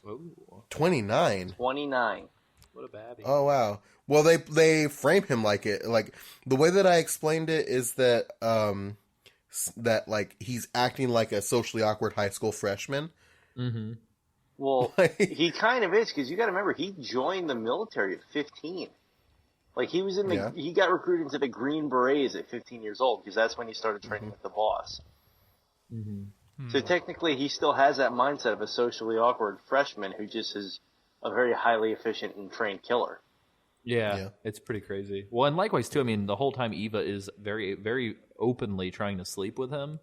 Speaker 2: Whoa.
Speaker 3: 29.
Speaker 4: 29.
Speaker 2: What a baby.
Speaker 3: Oh wow. Well, they frame him like it. Like the way that I explained it is that that like he's acting like a socially awkward high school freshman.
Speaker 2: Mm-hmm.
Speaker 4: Well, he kind of is, because you got to remember he joined the military at 15. Like he was he got recruited into the Green Berets at 15 years old, because that's when he started training with the boss.
Speaker 2: Mm-hmm.
Speaker 4: So technically, he still has that mindset of a socially awkward freshman who just is a very highly efficient and trained killer.
Speaker 2: Yeah, it's pretty crazy. Well, and likewise, too, I mean, the whole time Eva is very, very openly trying to sleep with him.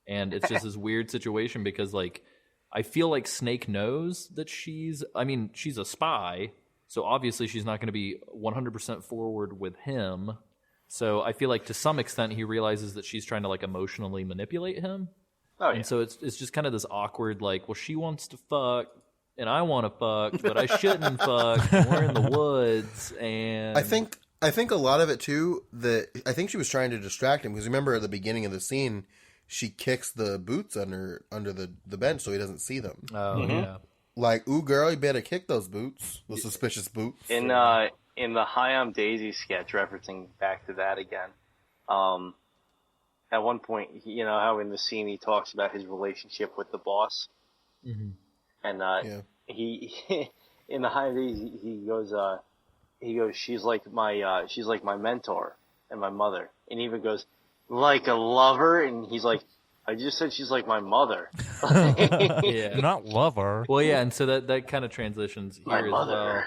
Speaker 2: And it's just this weird situation because, like, I feel like Snake knows that she's a spy. So obviously she's not going to be 100% forward with him. So I feel like to some extent he realizes that she's trying to, like, emotionally manipulate him.
Speaker 4: Oh, yeah.
Speaker 2: And so it's just kind of this awkward, like, well, she wants to fuck, and I want to fuck, but I shouldn't fuck. And we're in the woods, and
Speaker 3: I think a lot of it too. I think she was trying to distract him because remember at the beginning of the scene, she kicks the boots under the bench so he doesn't see them.
Speaker 2: Oh yeah,
Speaker 3: like, ooh, girl, you better kick those boots, those suspicious boots.
Speaker 4: In the High on Daisy sketch, referencing back to that again, at one point, you know how in the scene he talks about his relationship with the boss.
Speaker 2: Mm-hmm.
Speaker 4: And he in the High Days he goes she's like my mentor and my mother, and he even goes like a lover, and he's like, I just said she's like my mother.
Speaker 2: yeah,
Speaker 1: Not lover.
Speaker 2: well, yeah, and so that kind of transitions here
Speaker 4: My
Speaker 2: as
Speaker 4: mother.
Speaker 2: well.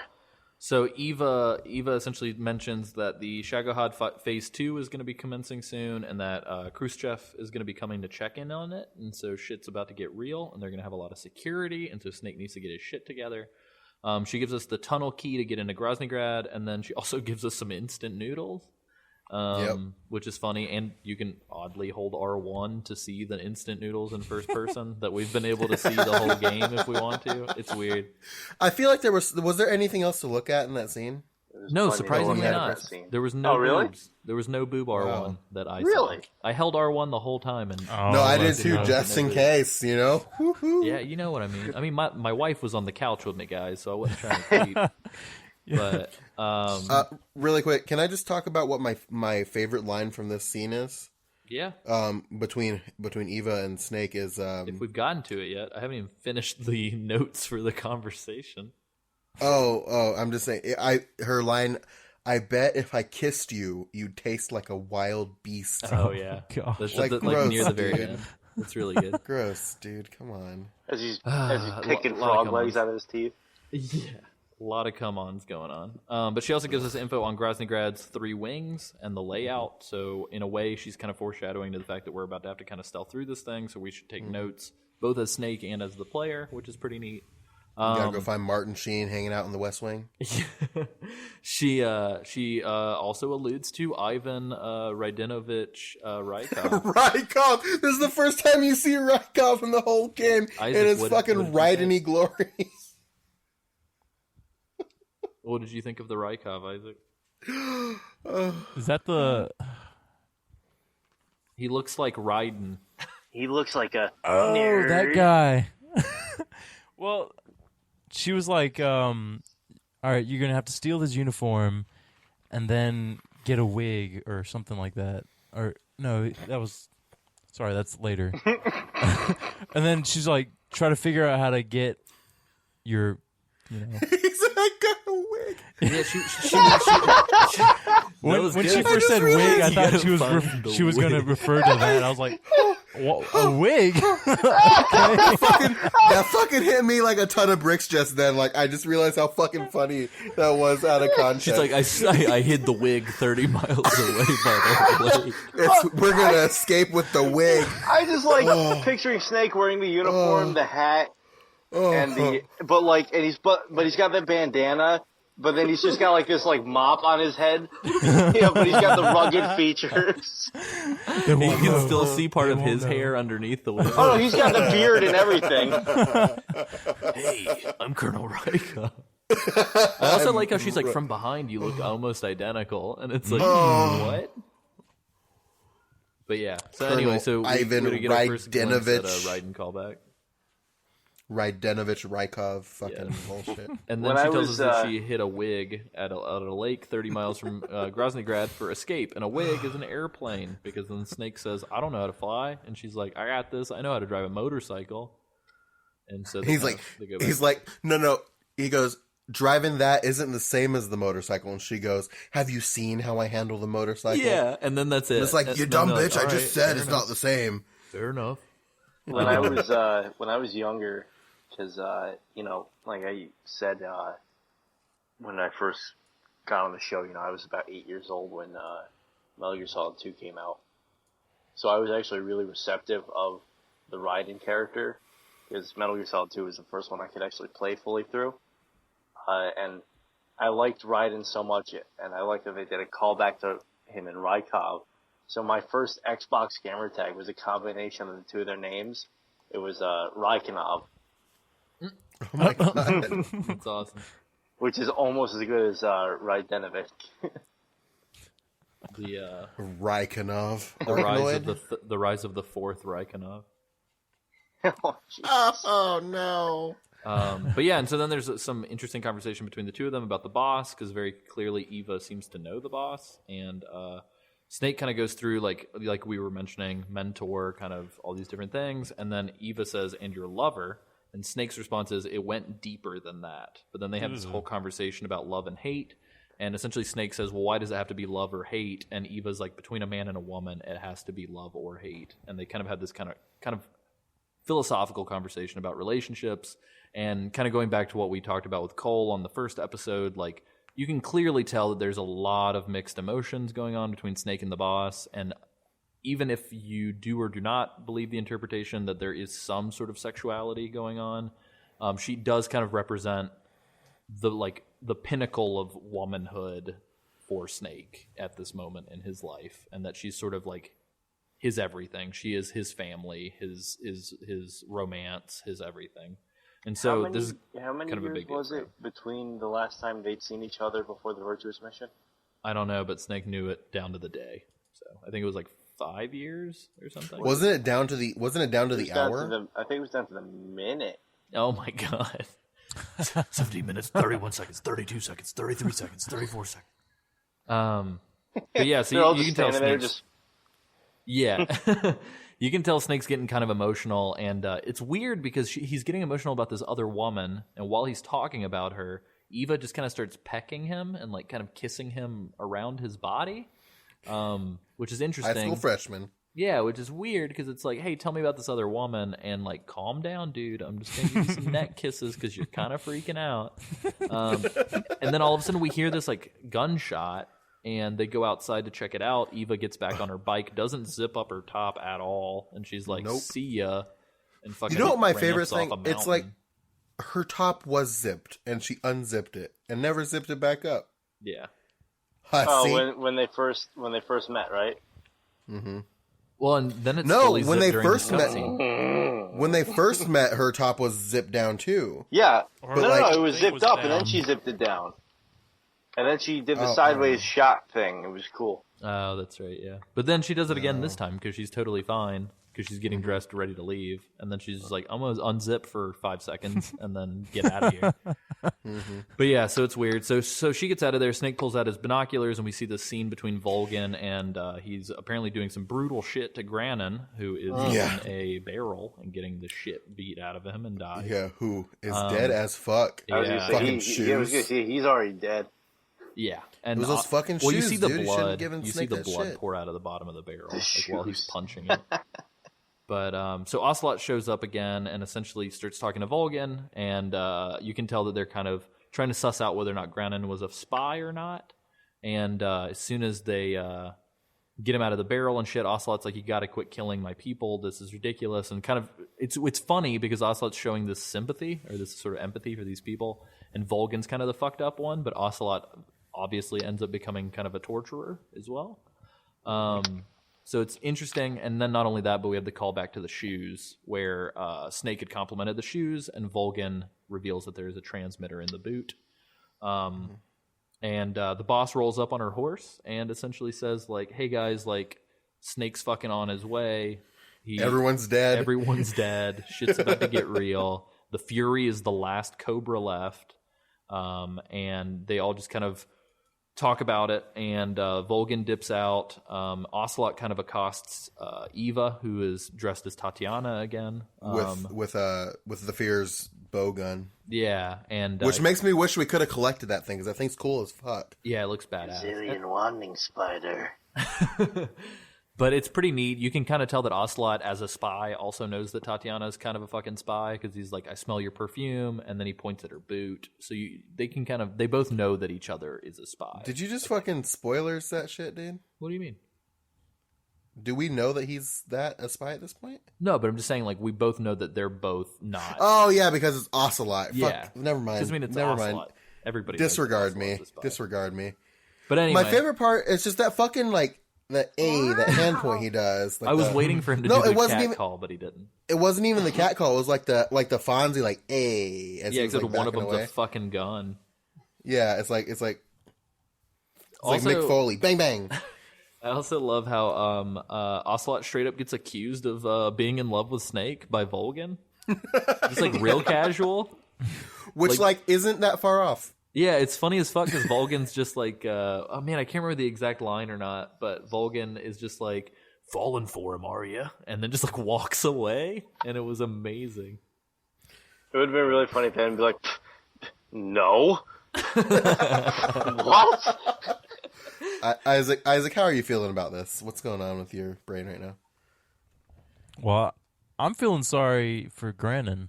Speaker 2: So Eva essentially mentions that the Shagohod Phase 2 is going to be commencing soon, and that Khrushchev is going to be coming to check in on it, and so shit's about to get real, and they're going to have a lot of security, and so Snake needs to get his shit together. She gives us the tunnel key to get into Groznygrad, and then she also gives us some instant noodles, which is funny, and you can oddly hold R1 to see the instant noodles in first person that we've been able to see the whole game if we want to. It's weird.
Speaker 3: I feel like was there anything else to look at in that scene?
Speaker 2: No,
Speaker 4: plenty
Speaker 2: surprisingly
Speaker 4: to look at
Speaker 2: not.
Speaker 4: that scene.
Speaker 2: There was no
Speaker 4: Oh, really?
Speaker 2: boobs. There was no boob R1 that I
Speaker 4: Really?
Speaker 2: saw. I held R1 the whole time, and
Speaker 3: No, I did
Speaker 1: that's
Speaker 3: too,
Speaker 1: nice.
Speaker 3: just in case, you know. Woo-hoo.
Speaker 2: yeah, you know what I mean. I mean, my wife was on the couch with me, guys, so I wasn't trying to creep. But
Speaker 3: Really quick, can I just talk about what my favorite line from this scene is?
Speaker 2: yeah,
Speaker 3: Between Eva and Snake is
Speaker 2: if we've gotten to it yet, I haven't even finished the notes for the conversation.
Speaker 3: I'm just saying her line, I bet if I kissed you, you'd taste like a wild beast.
Speaker 2: Oh yeah,
Speaker 6: gosh.
Speaker 2: that's
Speaker 3: Like,
Speaker 2: like
Speaker 3: gross,
Speaker 2: near the very
Speaker 3: dude.
Speaker 2: end. That's really good.
Speaker 3: Gross, dude. Come on.
Speaker 4: As he's
Speaker 2: A
Speaker 4: picking
Speaker 2: lot of
Speaker 4: frog legs
Speaker 2: come-ons.
Speaker 4: out of his teeth.
Speaker 2: Yeah, a lot of come-ons going on. But she also gives us info on Groznyj 3 wings and the layout. So in a way, she's kind of foreshadowing to the fact that we're about to have to kind of stealth through this thing. So we should take notes, both as Snake and as the player, which is pretty neat.
Speaker 3: You gotta go find Martin Sheen hanging out in the West Wing.
Speaker 2: She also alludes to Ivan Rydinovich Rykov.
Speaker 3: Rykov! This is the first time you see Rykov in the whole game,
Speaker 2: Isaac,
Speaker 3: and it's
Speaker 2: what
Speaker 3: fucking
Speaker 2: did you
Speaker 3: Rydeny glory.
Speaker 2: What did you think of the Rykov, Isaac?
Speaker 1: Is that the?
Speaker 2: He looks like Raiden.
Speaker 4: He looks like a
Speaker 1: Oh,
Speaker 4: nerd.
Speaker 1: that guy. Well, she was like, "All right, you're gonna have to steal his uniform, and then get a wig or something like that." Or no, that was. Sorry, that's later. And then she's like, "Try to figure out how to get your, you know."
Speaker 3: He's like, I got a wig.
Speaker 2: Yeah,
Speaker 1: When she
Speaker 3: I
Speaker 1: first
Speaker 3: just
Speaker 1: said
Speaker 3: realized
Speaker 1: wig, I
Speaker 2: you
Speaker 1: thought
Speaker 2: gotta
Speaker 1: she was
Speaker 2: find the
Speaker 1: she was going to
Speaker 2: wig.
Speaker 1: refer to that. I was like, a wig?
Speaker 3: That fucking hit me like a ton of bricks just then. Like, I just realized how fucking funny that was out of context.
Speaker 2: she's like, I hid the wig 30 miles away by the lake.
Speaker 3: We're gonna escape with the wig.
Speaker 4: I just like picturing Snake wearing the uniform, the hat, and the but he's got the bandana, but then he's just got like this like mop on his head, but he's got the rugged features.
Speaker 2: You can still see part of his hair underneath the wig.
Speaker 4: Oh no, he's got the beard and everything.
Speaker 2: Hey, I'm Colonel Rykov. I also like how she's like, from behind you look almost identical, and it's like, what? But yeah. So anyway, so
Speaker 3: Ivan
Speaker 2: we're gonna get our first glimpse at a
Speaker 3: Rydenovich.
Speaker 2: Raiden callback.
Speaker 3: Rydenovich Rykov fucking bullshit.
Speaker 2: And then
Speaker 4: When
Speaker 2: she
Speaker 4: I
Speaker 2: tells
Speaker 4: was,
Speaker 2: us that she hit a wig at a lake 30 miles from Groznyj for escape. And a wig is an airplane, because then Snake says, I don't know how to fly. And she's like, I got this. I know how to drive a motorcycle. And so
Speaker 3: He's like, no. He goes, driving that isn't the same as the motorcycle. And she goes, have you seen how I handle the motorcycle?
Speaker 2: yeah. And then that's it.
Speaker 3: And it's like,
Speaker 2: And
Speaker 3: you
Speaker 2: then
Speaker 3: dumb
Speaker 2: they're like,
Speaker 3: bitch, I
Speaker 2: "All
Speaker 3: just
Speaker 2: right,
Speaker 3: said
Speaker 2: fair
Speaker 3: it's
Speaker 2: enough."
Speaker 3: not the same.
Speaker 2: Fair enough.
Speaker 4: When I was younger, because like I said, when I first got on the show, I was about 8 years old when Metal Gear Solid 2 came out. So I was actually really receptive of the Raiden character, because Metal Gear Solid 2 was the first one I could actually play fully through. And I liked Raiden so much, and I liked that they did a callback to him in Rykov. So my first Xbox gamer tag was a combination of the two of their names. It was Rykanov,
Speaker 3: Oh my god.
Speaker 2: That's awesome.
Speaker 4: which is almost as good as Rydenovich.
Speaker 2: The
Speaker 3: Rykanov.
Speaker 2: the rise of the fourth Rykov.
Speaker 4: Oh, jeez.
Speaker 3: Oh no.
Speaker 2: But yeah, and so then there's some interesting conversation between the two of them about the boss, because very clearly Eva seems to know the boss, and Snake kind of goes through like we were mentioning, mentor, kind of all these different things, and then Eva says, "And your lover," and Snake's response is, "It went deeper than that." But then they have this whole conversation about love and hate, and essentially Snake says, "Well, why does it have to be love or hate?" And Eva's like, "Between a man and a woman, it has to be love or hate." And they kind of had this kind of philosophical conversation about relationships, and kind of going back to what we talked about with Cole on the first episode, like, you can clearly tell that there's a lot of mixed emotions going on between Snake and the boss, and even if you do or do not believe the interpretation that there is some sort of sexuality going on, she does kind of represent the pinnacle of womanhood for Snake at this moment in his life, and that she's sort of like his everything. She is his family, his romance, his everything. And so
Speaker 4: how
Speaker 2: this is
Speaker 4: many
Speaker 2: kind of a
Speaker 4: years
Speaker 2: big deal
Speaker 4: was
Speaker 2: for
Speaker 4: it
Speaker 2: him.
Speaker 4: between the last time they'd seen each other before the Virtuous Mission?
Speaker 2: I don't know, but Snake knew it down to the day. So I think it was like 5 years or something.
Speaker 3: Wasn't it down to the
Speaker 4: It was
Speaker 3: hour?
Speaker 4: down to I think it was down to the minute.
Speaker 2: Oh my god. 70 minutes, 31 seconds, 32 seconds, 33 seconds, 34 seconds. But yeah,
Speaker 4: They're all
Speaker 2: so you
Speaker 4: just
Speaker 2: can tell
Speaker 4: standing there,
Speaker 2: Snake's...
Speaker 4: just
Speaker 2: Yeah. You can tell Snake's getting kind of emotional, and it's weird because he's getting emotional about this other woman, and while he's talking about her, Eva just kind of starts pecking him and like kind of kissing him around his body, which is interesting.
Speaker 3: High school freshman.
Speaker 2: Yeah, which is weird because it's like, hey, tell me about this other woman, and like, calm down, dude. I'm just gonna give you some neck kisses because you're kind of freaking out. And then all of a sudden we hear this like gunshot, and they go outside to check it out. Eva gets back on her bike, doesn't zip up her top at all, and she's like,
Speaker 3: Nope.
Speaker 2: "See ya." And fucking
Speaker 3: You know what my
Speaker 2: ramps
Speaker 3: favorite
Speaker 2: off
Speaker 3: thing?
Speaker 2: a
Speaker 3: It's like
Speaker 2: mountain.
Speaker 3: her top was zipped, and she unzipped it and never zipped it back up.
Speaker 2: Yeah.
Speaker 3: See?
Speaker 4: Oh, when they first met, right?
Speaker 3: Mm-hmm.
Speaker 2: Well, and then it's
Speaker 3: No,
Speaker 2: fully
Speaker 3: when
Speaker 2: zipped
Speaker 3: they
Speaker 2: during
Speaker 3: first
Speaker 2: the
Speaker 3: met-
Speaker 2: cutscene.
Speaker 3: When they first met, her top was zipped down too.
Speaker 4: Yeah.
Speaker 1: Or
Speaker 4: No,
Speaker 3: like-
Speaker 4: it was
Speaker 1: I think it
Speaker 4: zipped
Speaker 1: was
Speaker 4: up, and then
Speaker 1: down.
Speaker 4: she zipped it down. And then she did the
Speaker 3: Oh,
Speaker 4: sideways shot thing. It was cool.
Speaker 2: Oh, that's right, yeah. But then she does it again this time because she's totally fine because she's getting dressed, ready to leave, and then she's just like, "I'm gonna unzip for 5 seconds and then get out of here." But yeah, so it's weird. So she gets out of there. Snake pulls out his binoculars, and we see this scene between Volgin and he's apparently doing some brutal shit to Granin, who is
Speaker 3: Yeah.
Speaker 2: in a barrel and getting the shit beat out of him and dies.
Speaker 3: Yeah, who is dead as fuck.
Speaker 4: I was
Speaker 2: Yeah.
Speaker 4: gonna say,
Speaker 3: Fucking
Speaker 4: I was gonna
Speaker 3: shoes.
Speaker 4: say he's already dead.
Speaker 2: Yeah, and
Speaker 3: It was those fucking
Speaker 2: well, you
Speaker 3: shoes,
Speaker 2: see the
Speaker 3: dude. You shouldn't
Speaker 2: blood.
Speaker 3: give him
Speaker 2: You see
Speaker 3: Snake
Speaker 2: the
Speaker 3: that
Speaker 2: blood
Speaker 3: shit.
Speaker 2: pour out of the bottom of the barrel, like while he's
Speaker 4: shoes.
Speaker 2: punching it. But so Ocelot shows up again and essentially starts talking to Volgin, and you can tell that they're kind of trying to suss out whether or not Granin was a spy or not. And as soon as they get him out of the barrel and shit, Ocelot's like, "You got to quit killing my people. This is ridiculous." And kind of it's funny because Ocelot's showing this sympathy or this sort of empathy for these people, and Volgin's kind of the fucked up one, but Ocelot obviously ends up becoming kind of a torturer as well. So it's interesting, and then not only that, but we have the callback to the shoes, where Snake had complimented the shoes, and Volgin reveals that there is a transmitter in the boot. And the boss rolls up on her horse and essentially says, like, "Hey guys, like, Snake's fucking on his way.
Speaker 3: Everyone's dead.
Speaker 2: Everyone's dead. Shit's about to get real. The Fury is the last Cobra left." And they all just kind of talk about it, and Volgin dips out. Ocelot kind of accosts Eva, who is dressed as Tatiana again.
Speaker 3: with the Fear's bow gun,
Speaker 2: Yeah, and
Speaker 3: which makes me wish we could have collected that thing because that thing's cool as fuck.
Speaker 2: yeah, it looks badass.
Speaker 4: Alien wanding spider.
Speaker 2: But it's pretty neat. You can kind of tell that Ocelot, as a spy, also knows that Tatiana is kind of a fucking spy because he's like, "I smell your perfume," and then he points at her boot. So they both know that each other is a spy.
Speaker 3: Did you just fucking spoilers that shit, dude?
Speaker 2: What do you mean?
Speaker 3: Do we know that he's a spy at this point?
Speaker 2: No, but I'm just saying, like, we both know that they're both not.
Speaker 3: Oh yeah, because it's Ocelot.
Speaker 2: yeah,
Speaker 3: Fuck, never mind.
Speaker 2: Because I mean, it's
Speaker 3: never
Speaker 2: Ocelot.
Speaker 3: mind.
Speaker 2: Everybody knows
Speaker 3: Disregard me.
Speaker 2: Ocelot's a spy.
Speaker 3: Disregard me.
Speaker 2: But anyway,
Speaker 3: My favorite part is just that fucking like that hand point he does. Like
Speaker 2: I was waiting for him to
Speaker 3: No,
Speaker 2: do
Speaker 3: it
Speaker 2: the
Speaker 3: wasn't
Speaker 2: cat
Speaker 3: even-
Speaker 2: call, but he didn't.
Speaker 3: It wasn't even the cat call. It was like the Fonzie like a. As
Speaker 2: Yeah,
Speaker 3: he was,
Speaker 2: except
Speaker 3: like,
Speaker 2: one of
Speaker 3: backing
Speaker 2: them's
Speaker 3: away.
Speaker 2: a fucking gun.
Speaker 3: Yeah, it's like
Speaker 2: Also-
Speaker 3: Mick Foley. Bang bang.
Speaker 2: I also love how Ocelot straight up gets accused of being in love with Snake by Volgin. Just like real casual.
Speaker 3: Which like isn't that far off.
Speaker 2: Yeah, it's funny as fuck because Volgin's just like, oh man, I can't remember the exact line or not, but Volgin is just like, "Falling for him, are you?" And then just like walks away, and it was amazing.
Speaker 4: It would have been really funny if they'd be like, "No." What?
Speaker 3: Isaac, how are you feeling about this? What's going on with your brain right now?
Speaker 6: Well, I'm feeling sorry for Granin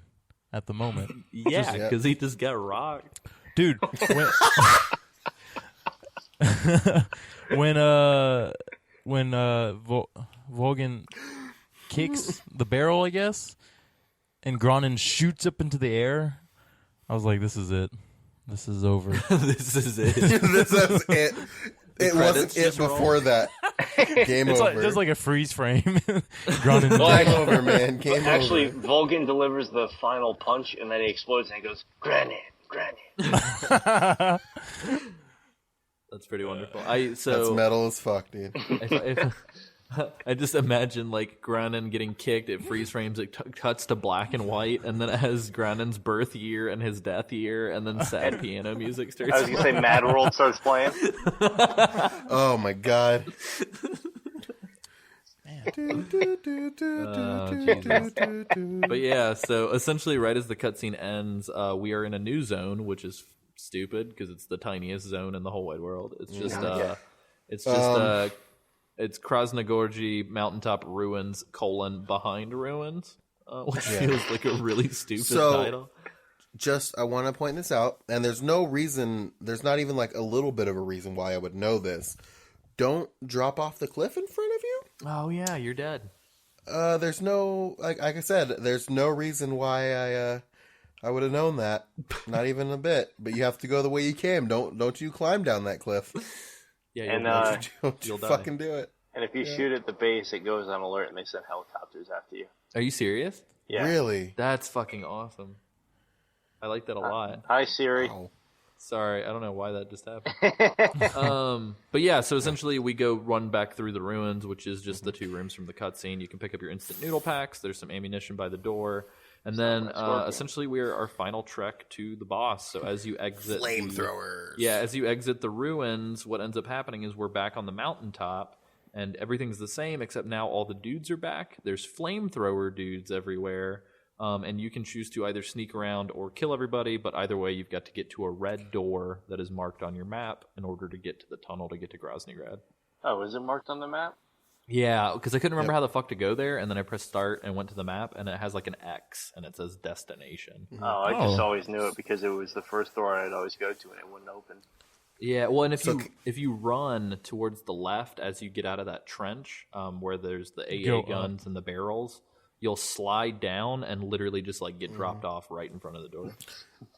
Speaker 6: at the moment.
Speaker 2: Yeah, because he just got rocked.
Speaker 6: Dude, when Volgin kicks the barrel, I guess, and Granin shoots up into the air, I was like, "This is it. This is over."
Speaker 2: This is it.
Speaker 3: This is it. It wasn't
Speaker 2: credits
Speaker 3: it
Speaker 2: just
Speaker 3: before that. Game
Speaker 6: It's
Speaker 3: over.
Speaker 6: like, just like a freeze frame. Granin
Speaker 3: Game over, man. Game
Speaker 4: Actually,
Speaker 3: over.
Speaker 4: Volgin delivers the final punch, and then he explodes, and he goes, "Granite, granite."
Speaker 2: That's pretty wonderful.
Speaker 3: That's metal as fuck, dude.
Speaker 2: if I just imagine like Granin getting kicked, it freeze frames, it cuts to black and white, and then it has Granin's birth year and his death year, and then sad piano music starts.
Speaker 4: I was gonna say Mad World starts playing.
Speaker 3: Oh my god.
Speaker 2: But yeah, so essentially, right as the cutscene ends, we are in a new zone, which is stupid because it's the tiniest zone in the whole wide world. It's just it's Krasnogorji Mountaintop Ruins behind ruins, which feels like a really stupid title.
Speaker 3: I want to point this out, and there's no reason, there's not even like a little bit of a reason why I would know this. Don't drop off the cliff in front of you.
Speaker 2: Oh yeah, you're dead.
Speaker 3: There's no, like I said, there's no reason why I would have known that. Not even a bit. But you have to go the way you came. Don't you climb down that cliff.
Speaker 2: Yeah,
Speaker 3: don't you fucking do it.
Speaker 4: And if you shoot at the base, it goes on alert, and they send helicopters after you.
Speaker 2: Are you serious?
Speaker 4: Yeah.
Speaker 3: Really?
Speaker 2: That's fucking awesome. I like that a lot.
Speaker 4: Hi, Siri.
Speaker 3: Wow.
Speaker 2: Sorry, I don't know why that just happened. But yeah, so essentially we go run back through the ruins, which is just the 2 rooms from the cutscene. You can pick up your instant noodle packs. There's some ammunition by the door. And then essentially we're our final trek to the boss. So as you exit...
Speaker 3: Flamethrowers.
Speaker 2: As you exit the ruins, what ends up happening is we're back on the mountaintop, and everything's the same, except now all the dudes are back. There's flamethrower dudes everywhere. And you can choose to either sneak around or kill everybody, but either way, you've got to get to a red door that is marked on your map in order to get to the tunnel to get to Groznygrad.
Speaker 4: Oh, is it marked on the map?
Speaker 2: Yeah, because I couldn't remember how the fuck to go there, and then I pressed start and went to the map, and it has like an X, and it says destination.
Speaker 4: Oh, I just always knew it because it was the first door I'd always go to, and it wouldn't open.
Speaker 2: Yeah, well, and if you run towards the left as you get out of that trench, where there's the AA guns and the barrels, you'll slide down and literally just like get dropped off right in front of the door.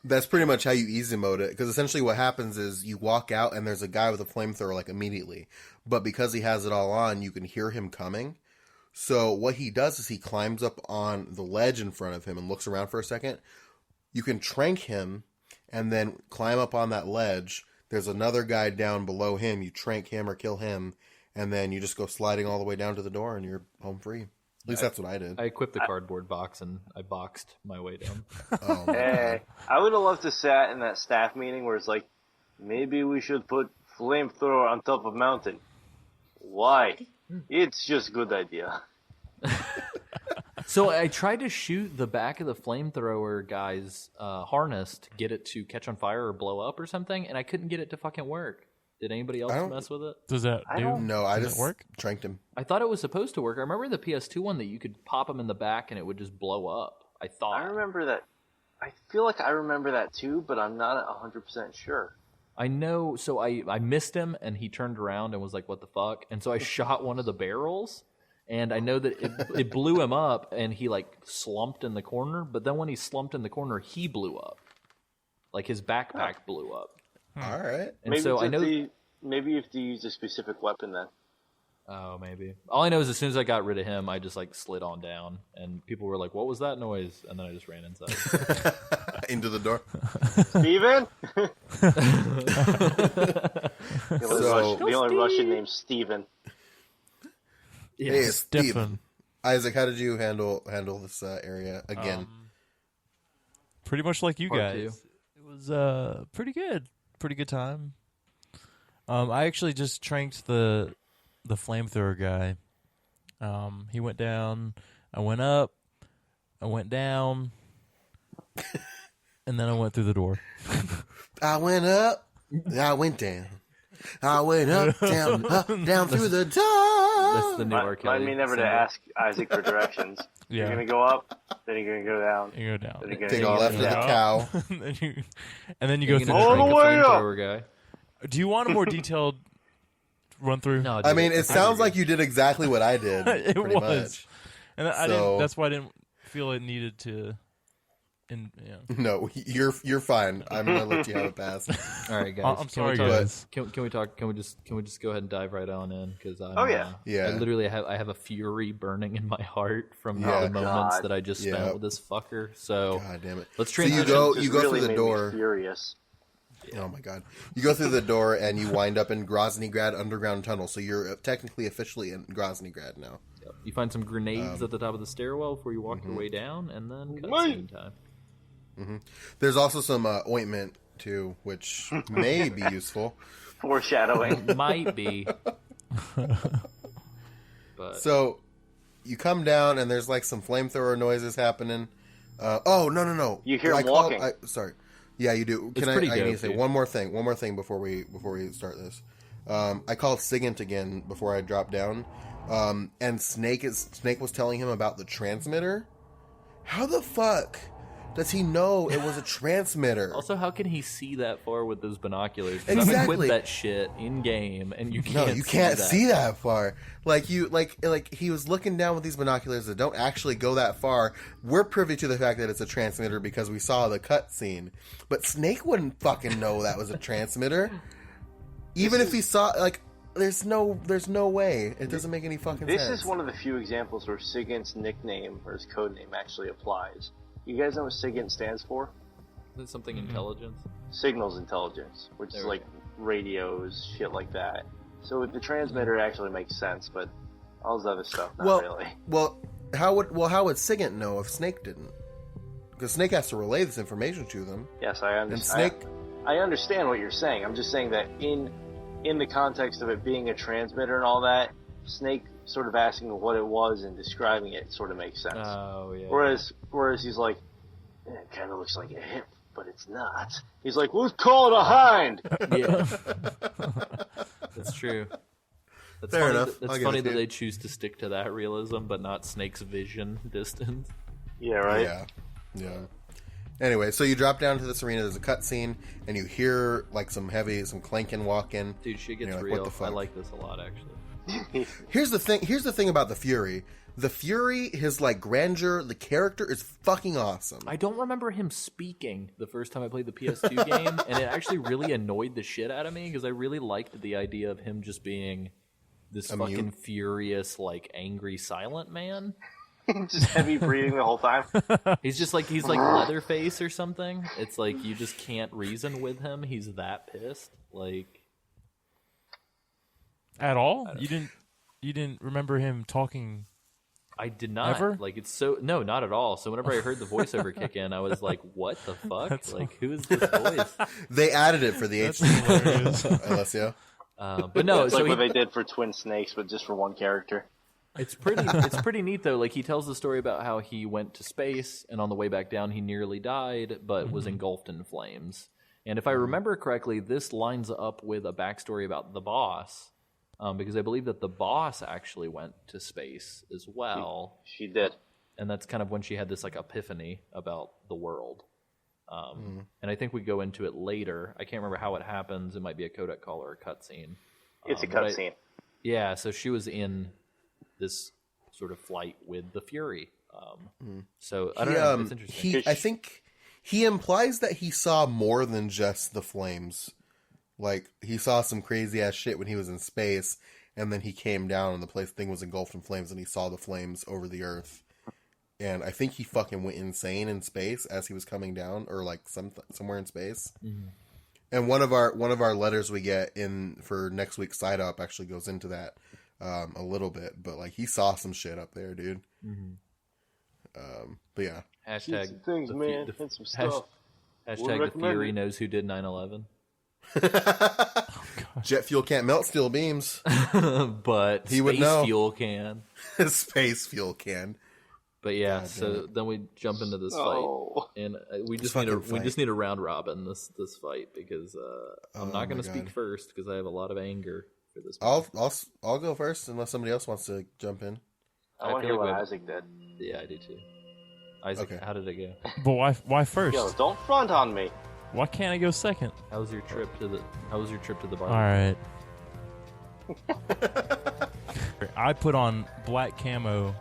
Speaker 3: That's pretty much how you easy mode it, because essentially what happens is you walk out and there's a guy with a flamethrower like immediately, but because he has it all on, you can hear him coming. So what he does is he climbs up on the ledge in front of him and looks around for a second. You can trank him and then climb up on that ledge. There's another guy down below him. You trank him or kill him, and then you just go sliding all the way down to the door and you're home free. At least that's what I did.
Speaker 2: I equipped the cardboard box and I boxed my way down.
Speaker 4: Hey, I would have loved to sat in that staff meeting where it's like, maybe we should put flamethrower on top of mountain. Why? It's just a good idea.
Speaker 2: So I tried to shoot the back of the flamethrower guy's harness to get it to catch on fire or blow up or something, and I couldn't get it to fucking work. Did anybody else mess with it?
Speaker 1: Does that do?
Speaker 3: No, I just
Speaker 1: work?
Speaker 3: tranked him.
Speaker 2: I thought it was supposed to work. I remember the PS2 one that you could pop him in the back and it would just blow up. I thought.
Speaker 4: I remember that. I feel like I remember that too, but I'm not 100% sure.
Speaker 2: I know. So I missed him and he turned around and was like, "What the fuck?" And so I shot one of the barrels, and I know that it blew him up and he like slumped in the corner. But then when he slumped in the corner, he blew up. Like his backpack blew up.
Speaker 3: All right.
Speaker 2: And
Speaker 4: Maybe
Speaker 2: so I know.
Speaker 4: Maybe you have to use a specific weapon then.
Speaker 2: Oh, maybe. All I know is as soon as I got rid of him, I just like slid on down, and people were like, "What was that noise?" And then I just ran inside.
Speaker 3: Into the door.
Speaker 4: Steven? The only Russian named Steven.
Speaker 2: Yeah.
Speaker 3: Hey, Steve.
Speaker 1: Stefan.
Speaker 3: Isaac, how did you handle this area again?
Speaker 1: Pretty much like you
Speaker 2: Part
Speaker 1: guys. It was pretty good. Pretty good time. I actually just tranked the flamethrower guy. He went down. I went up. I went down. And then I went through the door.
Speaker 3: I went up. I went down. I went up, down through the door.
Speaker 2: That's the new R. Kelly.
Speaker 4: Remind me never to ask Isaac for directions.
Speaker 1: Yeah.
Speaker 4: You're going to go up, then you're going to go down.
Speaker 1: You go down.
Speaker 4: Then you're gonna
Speaker 3: Take a
Speaker 4: go
Speaker 3: left
Speaker 4: up
Speaker 3: of the
Speaker 4: and down.
Speaker 3: cow.
Speaker 1: and then you go through
Speaker 4: All
Speaker 1: the
Speaker 4: the way up.
Speaker 2: Flamethrower guy.
Speaker 1: Do you want a more detailed run through?
Speaker 2: No,
Speaker 3: I mean, it sounds like you did exactly what I did.
Speaker 1: It
Speaker 3: pretty
Speaker 1: was.
Speaker 3: much.
Speaker 1: And I
Speaker 3: So-
Speaker 1: didn't. That's why I didn't feel it needed to.
Speaker 3: No, you're fine. I'm gonna let you have a pass.
Speaker 2: All right, guys.
Speaker 1: I'm sorry,
Speaker 2: can we talk,
Speaker 1: guys.
Speaker 2: Can we talk? Can we just go ahead and dive right on in? Because
Speaker 4: Oh, yeah.
Speaker 3: Yeah.
Speaker 2: I literally have a fury burning in my heart from
Speaker 3: Yeah.
Speaker 2: the moments
Speaker 4: God.
Speaker 2: that I just spent
Speaker 3: Yeah.
Speaker 2: with this fucker. So
Speaker 3: God damn it.
Speaker 2: let's
Speaker 3: So you
Speaker 2: transition.
Speaker 3: go
Speaker 4: Just
Speaker 3: through
Speaker 4: really
Speaker 3: the
Speaker 4: made
Speaker 3: door.
Speaker 4: Me furious.
Speaker 3: Oh my god. You go through the door and you wind up in Groznygrad underground tunnel. So you're technically officially in Groznygrad now.
Speaker 2: You find some grenades at the top of the stairwell before you walk your way down, and then
Speaker 4: Wait.
Speaker 2: cutscene time.
Speaker 3: There's also some ointment too, which may be useful.
Speaker 4: Foreshadowing.
Speaker 2: Might be. But
Speaker 3: So you come down and there's like some flamethrower noises happening. Oh no!
Speaker 4: You hear
Speaker 3: I
Speaker 4: them walking.
Speaker 3: Sorry. Yeah, you do.
Speaker 2: It's
Speaker 3: I
Speaker 2: pretty
Speaker 3: need to
Speaker 2: dope,
Speaker 3: say
Speaker 2: dude.
Speaker 3: one more thing before we start this. I called Sigint again before I dropped down, and Snake was telling him about the transmitter. How the fuck does he know it was a transmitter?
Speaker 2: Also, how can he see that far with those binoculars? 'Cause I've
Speaker 3: Exactly.
Speaker 2: equipped that shit in game, and you can't.
Speaker 3: No, you can't see that far. Like he was looking down with these binoculars that don't actually go that far. We're privy to the fact that it's a transmitter because we saw the cutscene, but Snake wouldn't fucking know that was a transmitter. Even if he saw, like, there's no way. It doesn't make any fucking sense.
Speaker 4: This is one of the few examples where Sigint's nickname or his code name actually applies. You guys know what Sigint stands for?
Speaker 2: Is it something intelligence?
Speaker 4: Signals intelligence, which
Speaker 2: There
Speaker 4: is
Speaker 2: we
Speaker 4: like radios, shit like that. So with the transmitter, it actually makes sense, but all this other stuff, not really.
Speaker 3: Well, how would Sigint know if Snake didn't? Because Snake has to relay this information to them.
Speaker 4: Yes, I
Speaker 3: And
Speaker 4: understand.
Speaker 3: Snake,
Speaker 4: I understand what you're saying. I'm just saying that in the context of it being a transmitter and all that, Snake sort of asking what it was and describing it sort of makes sense.
Speaker 2: Oh yeah.
Speaker 4: Whereas he's like, it kind of looks like a hip, but it's not. He's like, let's call it a hind.
Speaker 2: Yeah. That's true. That's
Speaker 3: Fair
Speaker 2: funny
Speaker 3: enough.
Speaker 2: That,
Speaker 3: I'll
Speaker 2: that's
Speaker 3: give
Speaker 2: funny
Speaker 3: it
Speaker 2: that
Speaker 3: to
Speaker 2: they
Speaker 3: you.
Speaker 2: choose to stick to that realism, but not Snake's vision distance.
Speaker 4: Yeah, right.
Speaker 3: Yeah. Anyway, so you drop down to this arena. There's a cutscene, and you hear like some clanking walking.
Speaker 2: Dude, shit gets
Speaker 3: You're like,
Speaker 2: real.
Speaker 3: what the fuck?
Speaker 2: I like this a lot, actually.
Speaker 3: Here's the thing about the Fury. The Fury, his like grandeur, the character is fucking awesome.
Speaker 2: I don't remember him speaking the first time I played the PS2 game, and it actually really annoyed the shit out of me because I really liked the idea of him just being this
Speaker 3: mute?
Speaker 2: fucking furious, like angry, silent man.
Speaker 4: Just heavy breathing the whole time.
Speaker 2: He's like Leatherface or something. It's like you just can't reason with him. He's that pissed. Like
Speaker 1: At all? You didn't remember him talking?
Speaker 2: I did not.
Speaker 1: Ever?
Speaker 2: Like it's so no, not at all. So whenever I heard the voiceover kick in, I was like, "What the fuck? Like who is this voice?"
Speaker 3: They added it for the HD, Alessio.
Speaker 2: But no,
Speaker 4: It's
Speaker 2: so
Speaker 4: like
Speaker 2: he,
Speaker 4: what they did for Twin Snakes, but just for one character.
Speaker 2: It's pretty neat though. Like he tells the story about how he went to space and on the way back down he nearly died, but was engulfed in flames. And if I remember correctly, this lines up with a backstory about the boss, because I believe that the boss actually went to space as well,
Speaker 4: She did.
Speaker 2: and that's kind of when she had this like epiphany about the world. And I think we go into it later. I can't remember how it happens. It might be a codec call or a cutscene.
Speaker 4: It's a
Speaker 2: but I-
Speaker 4: cutscene.
Speaker 2: Yeah, so she was in this sort of flight with the Fury. So I don't know. It's interesting.
Speaker 3: I think he implies that he saw more than just the flames. Like he saw some crazy ass shit when he was in space, and then he came down and the thing was engulfed in flames, and he saw the flames over the Earth. And I think he fucking went insane in space as he was coming down, or like somewhere in space. Mm-hmm. And one of our letters we get in for next week's side up actually goes into that a little bit, but like he saw some shit up there, dude.
Speaker 2: Mm-hmm.
Speaker 3: But yeah,
Speaker 2: Hashtag
Speaker 4: Some things,
Speaker 2: the
Speaker 4: man.
Speaker 2: fu-
Speaker 4: And some stuff.
Speaker 2: Hashtag
Speaker 4: Would
Speaker 2: the
Speaker 4: recommend
Speaker 2: Fury
Speaker 4: it.
Speaker 2: knows who did 9/11.
Speaker 3: jet fuel can't melt steel beams.
Speaker 2: But
Speaker 3: He would
Speaker 2: space
Speaker 3: know.
Speaker 2: fuel can.
Speaker 3: Space fuel can.
Speaker 2: But yeah,
Speaker 3: God
Speaker 2: so
Speaker 3: damn
Speaker 2: then we jump into this
Speaker 4: Oh.
Speaker 2: fight, and we just
Speaker 3: This
Speaker 2: need a
Speaker 3: fucking
Speaker 2: we
Speaker 3: fight.
Speaker 2: just need a round robin this fight because I'm
Speaker 3: Oh
Speaker 2: not going
Speaker 3: my
Speaker 2: to speak
Speaker 3: God.
Speaker 2: first because I have a lot of anger for this.
Speaker 3: I'll go first unless somebody else wants to jump in.
Speaker 4: I want to
Speaker 2: feel
Speaker 4: hear
Speaker 2: like
Speaker 4: what
Speaker 2: we-
Speaker 4: Isaac did.
Speaker 2: Yeah, I do too. Isaac,
Speaker 3: Okay.
Speaker 2: how did it go?
Speaker 1: But why first?
Speaker 4: Yo, don't front on me.
Speaker 1: Why can't I go second?
Speaker 2: How was your trip to the bar?
Speaker 1: All right. I put on black camo.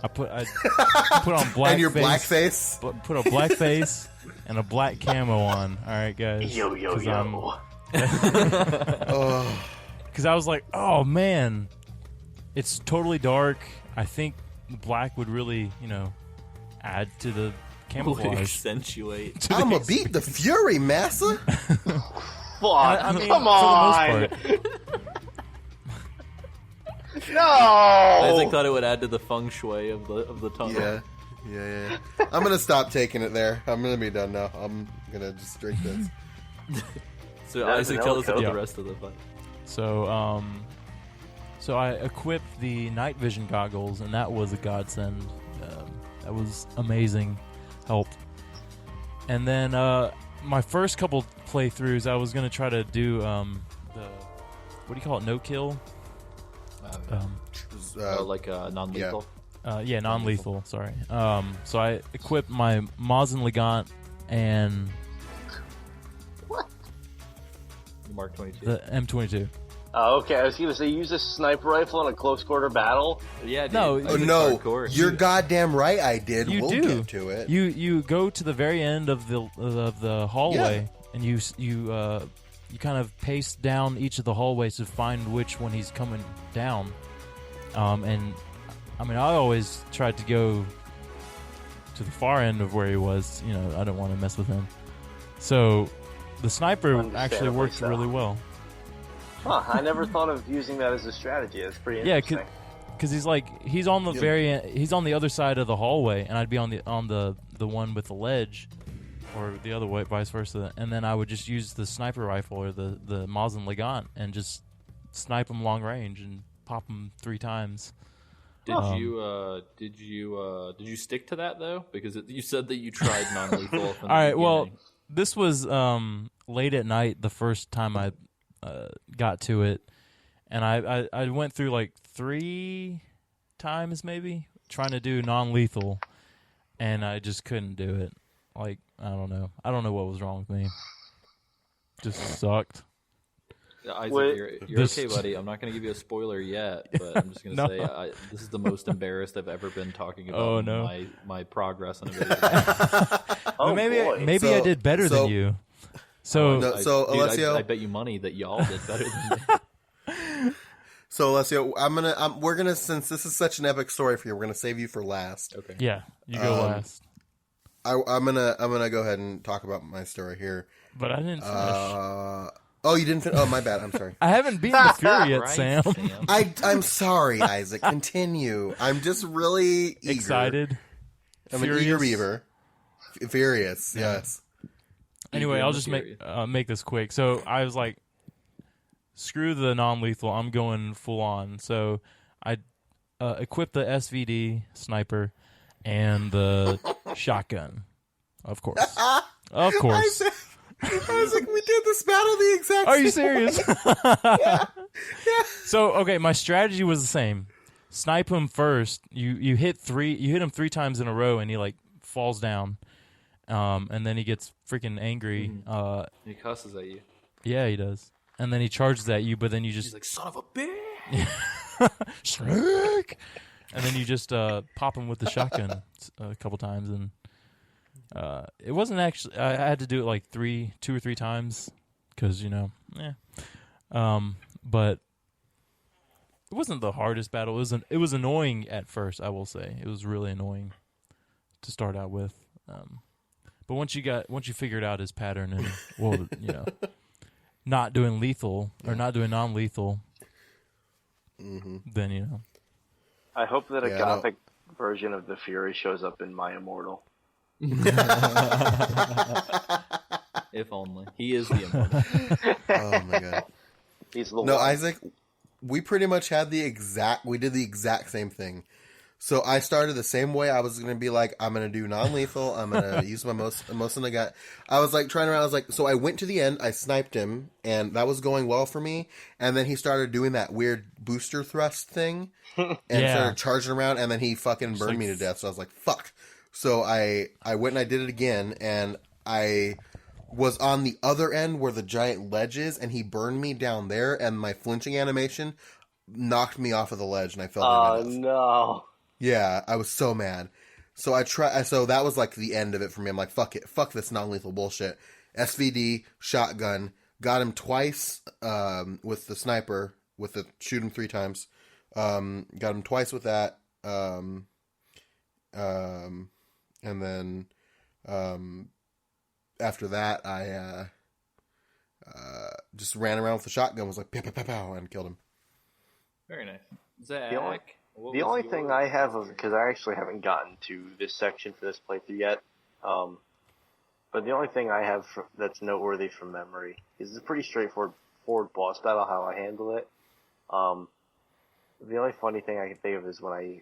Speaker 1: I put on black
Speaker 3: And your
Speaker 1: face,
Speaker 3: blackface.
Speaker 1: Put a black face and a black camo on. All right, guys.
Speaker 4: Yo, yo,
Speaker 1: 'Cause
Speaker 4: yo.
Speaker 3: Oh,
Speaker 1: Because I was like, oh man, it's totally dark. I think black would really, add to the
Speaker 2: Would
Speaker 1: camouflage.
Speaker 2: accentuate.
Speaker 3: I'm gonna beat the Fury, massa.
Speaker 4: Fuck.
Speaker 1: I mean,
Speaker 4: Come
Speaker 1: for
Speaker 4: on.
Speaker 1: the most part.
Speaker 4: No.
Speaker 2: Isaac thought it would add to the feng shui of the tunnel.
Speaker 3: Yeah. I'm gonna stop taking it there. I'm gonna be done now. I'm gonna just drink this.
Speaker 2: So
Speaker 4: That was
Speaker 2: Isaac,
Speaker 4: an
Speaker 2: tell us about
Speaker 1: Yeah.
Speaker 2: the rest of the fight.
Speaker 1: So, so I equipped the night vision goggles, and that was a godsend. That was amazing help. And then
Speaker 6: my first couple playthroughs, I was gonna try to do the what do you call it? No kill.
Speaker 2: Like non-lethal.
Speaker 6: Yeah, non-lethal. Sorry. So I equipped my Mosin Nagant and
Speaker 2: Mark 22.
Speaker 6: the M22.
Speaker 4: Oh, okay. I was going to say, use a sniper rifle in a close quarter battle.
Speaker 2: Yeah, dude.
Speaker 6: No,
Speaker 3: Oh, no, you're goddamn right. I did.
Speaker 6: You
Speaker 3: we'll
Speaker 6: do.
Speaker 3: get to it.
Speaker 6: You go to the very end of the hallway, and you kind of pace down each of the hallways to find which one he's coming down. And I mean, I always tried to go to the far end of where he was. You know, I didn't want to mess with him. So the sniper actually worked really well.
Speaker 4: Huh, I never thought of using that as a strategy. That's pretty interesting.
Speaker 6: Yeah, because he's on the very end, he's on the other side of the hallway, and I'd be on the one with the ledge, or the other way, vice versa. And then I would just use the sniper rifle or the Mosin Nagant and just snipe him long range and pop him 3 times.
Speaker 2: Did you stick to that though? Because you said that you tried non-lethal.
Speaker 6: All right. Well, this was late at night the first time I got to it, and I went through like 3 times maybe trying to do non-lethal, and I just couldn't do it. Like, I don't know what was wrong with me. Just sucked.
Speaker 2: Isaac, you're okay, buddy. I'm not going to give you a spoiler yet, but I'm just going to say this is the most embarrassed I've ever been talking about my progress on a video game.
Speaker 6: Maybe I did better than you. So
Speaker 3: Alessio,
Speaker 2: I bet you money that y'all did better than me.
Speaker 3: So Alessio, we're gonna, since this is such an epic story for you, we're gonna save you for last.
Speaker 2: Okay.
Speaker 6: Yeah, you go last.
Speaker 3: I'm gonna go ahead and talk about my story here.
Speaker 6: But I didn't finish.
Speaker 3: Oh, you didn't finish? Oh, my bad. I'm sorry.
Speaker 6: I haven't beaten the Fury yet,
Speaker 2: Right,
Speaker 6: Sam.
Speaker 3: I'm sorry, Isaac. Continue. I'm just really eager.
Speaker 6: Excited.
Speaker 3: I'm an eager beaver. Furious, yes.
Speaker 6: Anyway, I'll just make this quick. So I was like, screw the non-lethal. I'm going full on. So I equipped the SVD sniper and the shotgun. Of course. Of course.
Speaker 3: Isaac, we did this battle the exact same.
Speaker 6: Are you serious?
Speaker 3: Yeah.
Speaker 6: So, okay, my strategy was the same. Snipe him first. You hit him 3 times in a row, and he like falls down. And then he gets freaking angry.
Speaker 2: He cusses at you.
Speaker 6: Yeah, he does. And then he charges at you, but then you just...
Speaker 2: He's like, son of a bitch!
Speaker 6: Snake! And then you just pop him with the shotgun a couple times, and it wasn't actually... I had to do it like 2 or 3 times, because, but it wasn't the hardest battle. It was annoying at first, I will say. It was really annoying to start out with. But once you figured out his pattern and not doing lethal or not doing non-lethal, then
Speaker 4: I hope that a gothic version of the Fury shows up in My Immortal.
Speaker 2: If only. He is the immortal.
Speaker 3: Oh my god.
Speaker 4: He's the one.
Speaker 3: Isaac, we pretty much had the exact same thing. So I started the same way. I was going to be like, I'm going to do non-lethal. I'm going to use my most I got. I was like trying around. I was like, so I went to the end. I sniped him, and that was going well for me. And then he started doing that weird booster thrust thing, and started charging around. And then he fucking burned me to death. So I was like, fuck. So I went and I did it again, and I was on the other end where the giant ledge is, and he burned me down there. And my flinching animation knocked me off of the ledge, and I fell.
Speaker 4: Oh no.
Speaker 3: Yeah, I was so mad. So so that was like the end of it for me. I'm like, fuck it. Fuck this non-lethal bullshit. SVD, shotgun. Got him twice with the sniper, shoot him 3 times. Got him twice with that. And then after that, I just ran around with the shotgun, was like, pow, pow, pow, pow, and killed him.
Speaker 2: Very nice. Zach.
Speaker 4: The only thing I have, because I actually haven't gotten to this section for this playthrough yet, but the only thing I have that's noteworthy from memory is a pretty straightforward boss battle, how I handle it. The only funny thing I can think of is when I,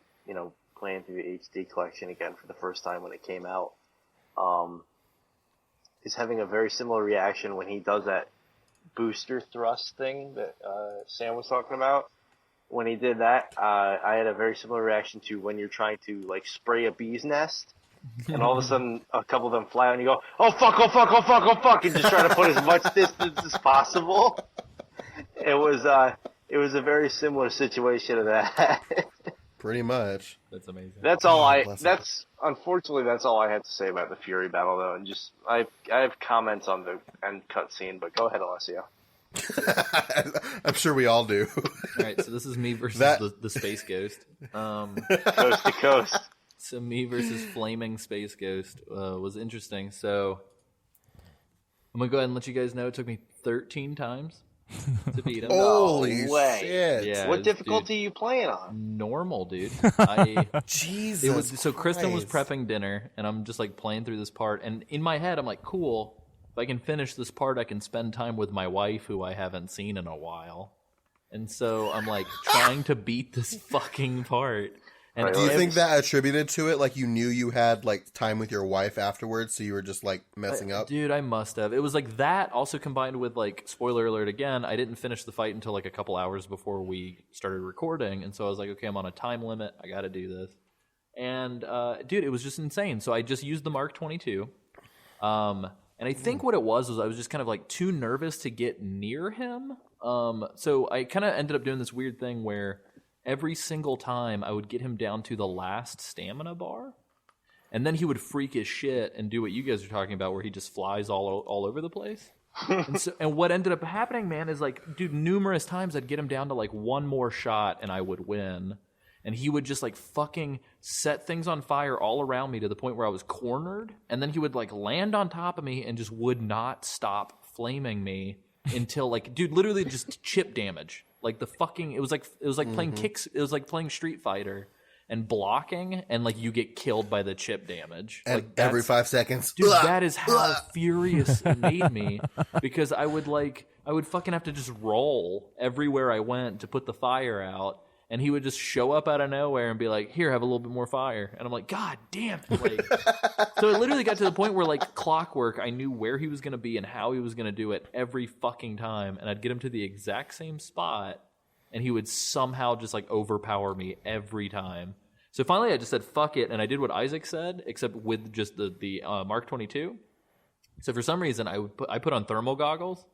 Speaker 4: playing through the HD collection again for the first time when it came out. is having a very similar reaction when he does that booster thrust thing that Sam was talking about. When he did that, I had a very similar reaction to when you're trying to like spray a bee's nest, and all of a sudden a couple of them fly out and you go, oh fuck, oh fuck, oh fuck, oh fuck, and just try to put as much distance as possible. It was a very similar situation to that.
Speaker 3: Pretty much.
Speaker 2: That's amazing.
Speaker 4: That's all unfortunately that's all I had to say about the Fury battle though, and just I have comments on the end cutscene, but go ahead, Alessio.
Speaker 3: I'm sure we all do.
Speaker 2: All right, so this is me versus the Space Ghost.
Speaker 4: Coast to coast.
Speaker 2: So me versus Flaming Space Ghost was interesting. So I'm going to go ahead and let you guys know it took me 13 times to beat him.
Speaker 3: Holy
Speaker 4: way.
Speaker 3: shit.
Speaker 2: Yeah,
Speaker 4: What difficulty are you playing on?
Speaker 2: Normal, dude.
Speaker 3: Jesus.
Speaker 2: So Kristen was
Speaker 3: Christ.
Speaker 2: prepping dinner, and I'm just like playing through this part. And in my head, I'm like, cool. If I can finish this part, I can spend time with my wife, who I haven't seen in a while. And so I'm like trying to beat this fucking part. And
Speaker 3: Do you think that attributed to it? Like you knew you had like time with your wife afterwards, so you were just like messing up?
Speaker 2: Dude, I must have. It was like that also combined with like, spoiler alert again, I didn't finish the fight until like a couple hours before we started recording. And so I was like, okay, I'm on a time limit. I got to do this. And dude, it was just insane. So I just used the Mark 22. And I think what it was I was just kind of like too nervous to get near him. So I kind of ended up doing this weird thing where every single time I would get him down to the last stamina bar, and then he would freak his shit and do what you guys are talking about, where he just flies all over the place. and what ended up happening, man, is like, dude, numerous times I'd get him down to like one more shot and I would win. And he would just like fucking set things on fire all around me to the point where I was cornered. And then he would like land on top of me and just would not stop flaming me until like, dude, literally just chip damage. Like the fucking, it was like playing kicks. It was like playing Street Fighter and blocking, and like you get killed by the chip damage.
Speaker 3: And
Speaker 2: like
Speaker 3: every 5 seconds.
Speaker 2: Dude, that is how furious it made me, because I would fucking have to just roll everywhere I went to put the fire out. And he would just show up out of nowhere and be like, here, have a little bit more fire. And I'm like, God damn it. Like, so it literally got to the point where, like, clockwork, I knew where he was going to be and how he was going to do it every fucking time. And I'd get him to the exact same spot, and he would somehow just, like, overpower me every time. So finally I just said, fuck it. And I did what Isaac said, except with just the Mark 22. So for some reason, I put on thermal goggles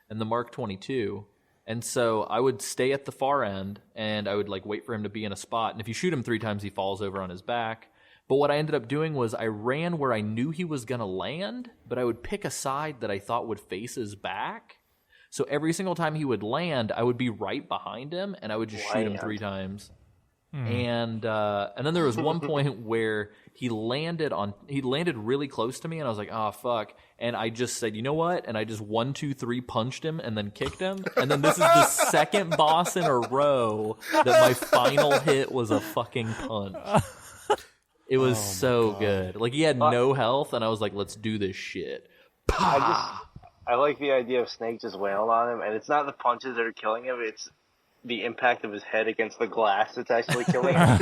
Speaker 2: and the Mark 22. And so I would stay at the far end, and I would like wait for him to be in a spot. And if you shoot him 3 times, he falls over on his back. But what I ended up doing was I ran where I knew he was going to land, but I would pick a side that I thought would face his back. So every single time he would land, I would be right behind him, and I would just shoot him 3 times. And then there was one point where he landed really close to me, and I was like, oh fuck. And I just said, you know what? And I just 1, 2, 3 punched him and then kicked him. And then this is the second boss in a row that my final hit was a fucking punch. It was so good. Like he had no health, and I was like, let's do this shit.
Speaker 4: I like the idea of Snake just wailing on him, and it's not the punches that are killing him, it's the impact of his head against the glass that's actually killing him.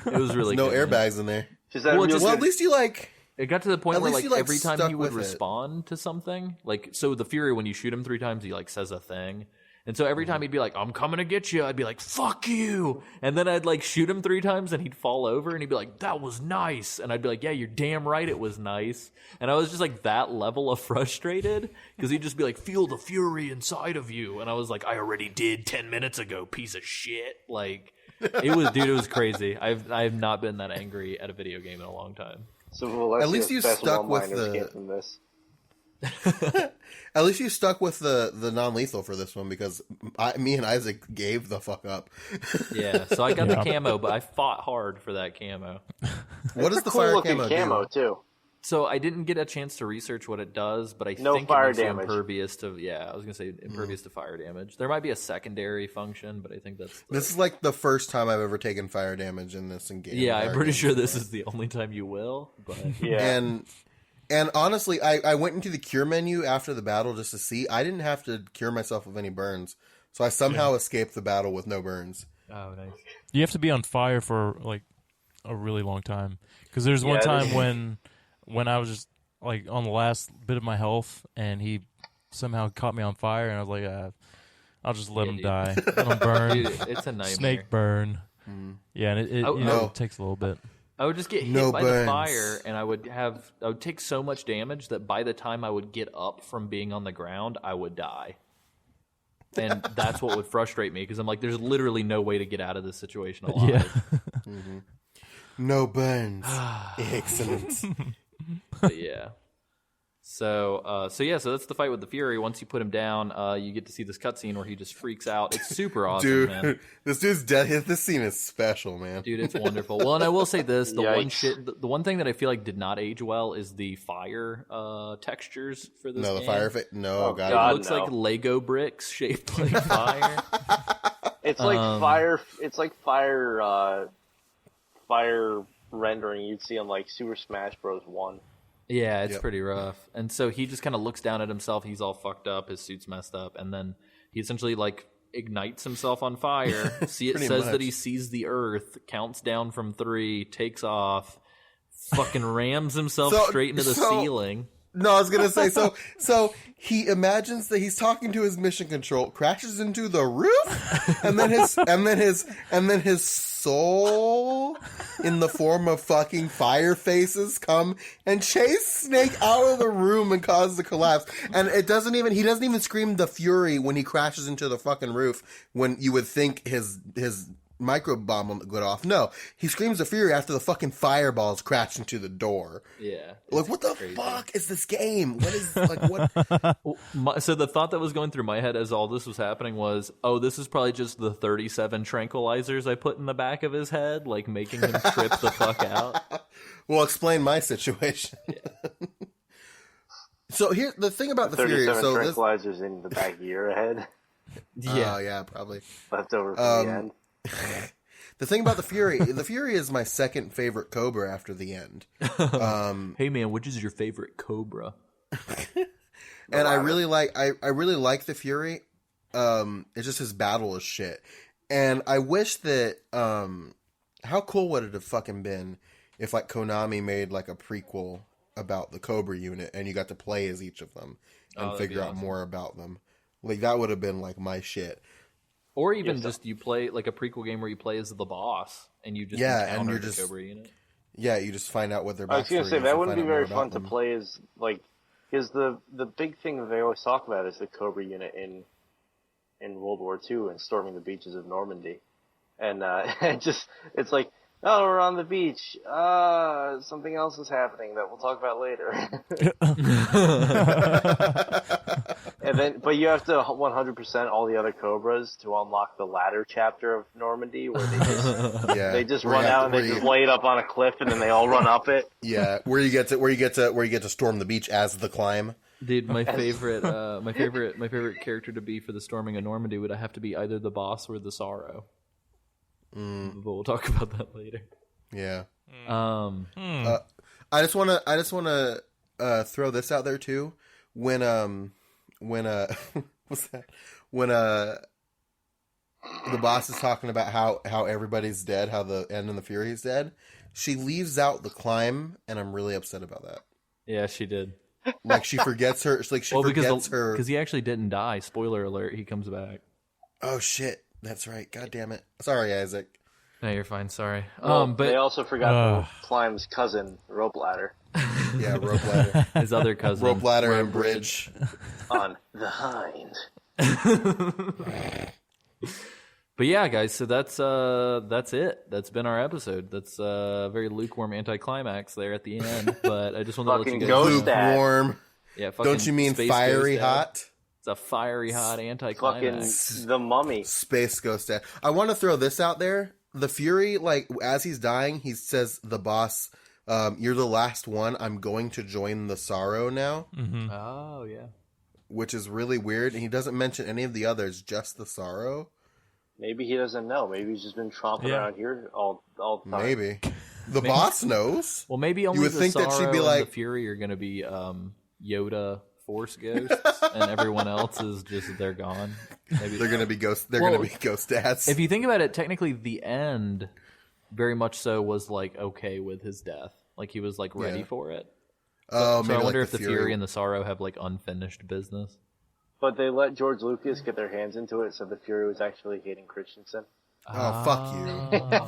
Speaker 2: It was really
Speaker 3: no
Speaker 2: good,
Speaker 3: airbags in there.
Speaker 4: Well,
Speaker 3: At least you like...
Speaker 2: It got to the point
Speaker 3: At
Speaker 2: where
Speaker 3: least
Speaker 2: like
Speaker 3: you, like,
Speaker 2: every time
Speaker 3: stuck
Speaker 2: he would
Speaker 3: with it.
Speaker 2: respond to something, like so the Fury, when you shoot him 3 times, he like says a thing. And so every time he'd be like, I'm coming to get you, I'd be like, fuck you. And then I'd like shoot him 3 times and he'd fall over and he'd be like, that was nice. And I'd be like, yeah, you're damn right it was nice. And I was just like that level of frustrated, because he'd just be like, feel the fury inside of you. And I was like, I already did 10 minutes ago, piece of shit. Like, it was crazy. I've not been that angry at a video game in a long time.
Speaker 4: So
Speaker 3: at least you stuck with
Speaker 4: from this.
Speaker 3: At least you stuck with the non-lethal for this one, because me and Isaac gave the fuck up.
Speaker 2: Yeah, so I got the camo, but I fought hard for that camo.
Speaker 3: What does the
Speaker 4: cool
Speaker 3: fire
Speaker 4: looking
Speaker 3: camo do?
Speaker 4: too.
Speaker 2: So I didn't get a chance to research what it does, but I
Speaker 4: No
Speaker 2: think
Speaker 4: fire
Speaker 2: it makes you
Speaker 4: damage.
Speaker 2: impervious to. Yeah, I was gonna say impervious to fire damage. There might be a secondary function, but I think that's.
Speaker 3: This is like the first time I've ever taken fire damage in this game.
Speaker 2: Yeah, I'm pretty sure this is the only time you will. But
Speaker 4: Yeah.
Speaker 3: And honestly, I went into the cure menu after the battle just to see. I didn't have to cure myself of any burns, so I somehow escaped the battle with no burns.
Speaker 2: oh, nice.
Speaker 1: You have to be on fire for like a really long time, because there's one time when
Speaker 6: when I was just like on the last bit of my health, and he somehow caught me on fire, and I was like, I'll just let him die, let him burn.
Speaker 2: Dude, it's a nightmare.
Speaker 6: Snake burn. Yeah, and it takes a little bit.
Speaker 2: I would just get hit by the fire, and I would take so much damage that by the time I would get up from being on the ground, I would die. And that's what would frustrate me, because I'm like, there's literally no way to get out of this situation alive.
Speaker 6: Yeah.
Speaker 3: No burns. Excellent.
Speaker 2: But yeah. So that's the fight with the Fury. Once you put him down, you get to see this cutscene where he just freaks out. It's super awesome,
Speaker 3: Dude,
Speaker 2: man.
Speaker 3: this dude's death. This scene is special, man.
Speaker 2: Dude, it's wonderful. Well, and I will say this:
Speaker 4: Yikes.
Speaker 2: the one thing that I feel like did not age well is the fire textures for this.
Speaker 3: No, the
Speaker 2: game. It
Speaker 4: God,
Speaker 2: looks like Lego bricks shaped like fire.
Speaker 4: It's like fire. It's like fire. Fire rendering you'd see on like Super Smash Bros. 1.
Speaker 2: Yeah, it's pretty rough. And so he just kind of looks down at himself. He's all fucked up. His suit's messed up. And then he essentially like ignites himself on fire. It says that he sees the Earth, counts down from 3, takes off, fucking rams himself straight into the ceiling.
Speaker 3: No, I was gonna say so he imagines that he's talking to his mission control, crashes into the roof, and then his soul in the form of fucking fire faces come and chase Snake out of the room and cause the collapse. And he doesn't even scream the Fury when he crashes into the fucking roof, when you would think his micro bomb will go off. No, he screams the Fury after the fucking fireballs crash into the door.
Speaker 2: Yeah.
Speaker 3: Like, what the fuck is this game? What is, like, what?
Speaker 2: So the thought that was going through my head as all this was happening was, oh, this is probably just the 37 tranquilizers I put in the back of his head, like making him trip the fuck out.
Speaker 3: Well, explain my situation. Yeah. So here's the thing about the Fury.
Speaker 4: 37 tranquilizers in the back of your head.
Speaker 2: Yeah.
Speaker 3: Yeah, probably.
Speaker 4: Left over from the end.
Speaker 3: The thing about the Fury is my second favorite Cobra after the end.
Speaker 2: Hey man, which is your favorite Cobra?
Speaker 3: And I really like the Fury. It's just his battle is shit. And I wish that how cool would it have fucking been if like Konami made like a prequel about the Cobra unit and you got to play as each of them and figure out more about them. Like that would have been like my shit.
Speaker 2: Or even just you play like a prequel game where you play as the boss and you just encounter the Cobra unit.
Speaker 3: Yeah, you just find out what their backstory is.
Speaker 4: I was going to say, that wouldn't be very fun to play as, like, because the big thing that they always talk about is the Cobra unit in World War II and storming the beaches of Normandy. And it's like, oh, we're on the beach. Something else is happening that we'll talk about later. And then, but you have to 100% all the other Cobras to unlock the latter chapter of Normandy, where they just run out and they just lay it up on a cliff, and then they all run up it.
Speaker 3: Yeah, where you get to storm the beach as the climb.
Speaker 2: Dude, my favorite character to be for the storming of Normandy would have to be either the boss or the Sorrow. But we'll talk about that later.
Speaker 3: Yeah. I just want to throw this out there too. When what's that? When the boss is talking about how everybody's dead, how the End and the Fury is dead, she leaves out the climb, and I'm really upset about that.
Speaker 2: Yeah, she did.
Speaker 3: Like she forgets her. Like she forgets her
Speaker 2: because he actually didn't die. Spoiler alert: he comes back.
Speaker 3: Oh shit, that's right. God damn it. Sorry, Isaac.
Speaker 2: No, you're fine. Sorry.
Speaker 4: Well, but they also forgot Climb's cousin, Rope Ladder.
Speaker 3: Yeah, Rope Ladder.
Speaker 2: His other cousin,
Speaker 3: Rope Ladder and Bridge.
Speaker 4: On the hind.
Speaker 2: But yeah, guys. So that's it. That's been our episode. That's a very lukewarm anticlimax there at the end. But I just want to let you guys know.
Speaker 3: Lukewarm.
Speaker 2: Yeah.
Speaker 3: Don't you mean fiery hot?
Speaker 2: It's a fiery hot anticlimax.
Speaker 4: Fucking the Mummy.
Speaker 3: Space Ghost Dad. I want to throw this out there. The Fury, like, as he's dying, he says, the boss, you're the last one. I'm going to join the Sorrow now.
Speaker 2: Mm-hmm. Oh, yeah.
Speaker 3: Which is really weird. And he doesn't mention any of the others, just the Sorrow.
Speaker 4: Maybe he doesn't know. Maybe he's just been tromping around here all the time.
Speaker 3: Maybe. The boss knows.
Speaker 2: Well, maybe only the Sorrow and the Fury are going to be Yoda Force ghosts, and everyone else is just they're gone. Maybe
Speaker 3: they're gonna be ghosts. They're gonna be ghost dads.
Speaker 2: If you think about it, technically, the End very much so was like okay with his death. Like he was like ready for it.
Speaker 3: Oh,
Speaker 2: So
Speaker 3: maybe
Speaker 2: I wonder
Speaker 3: like
Speaker 2: if the Fury and the Sorrow have like unfinished business.
Speaker 4: But they let George Lucas get their hands into it, so the Fury was actually Hayden Christensen.
Speaker 3: Oh, fuck you.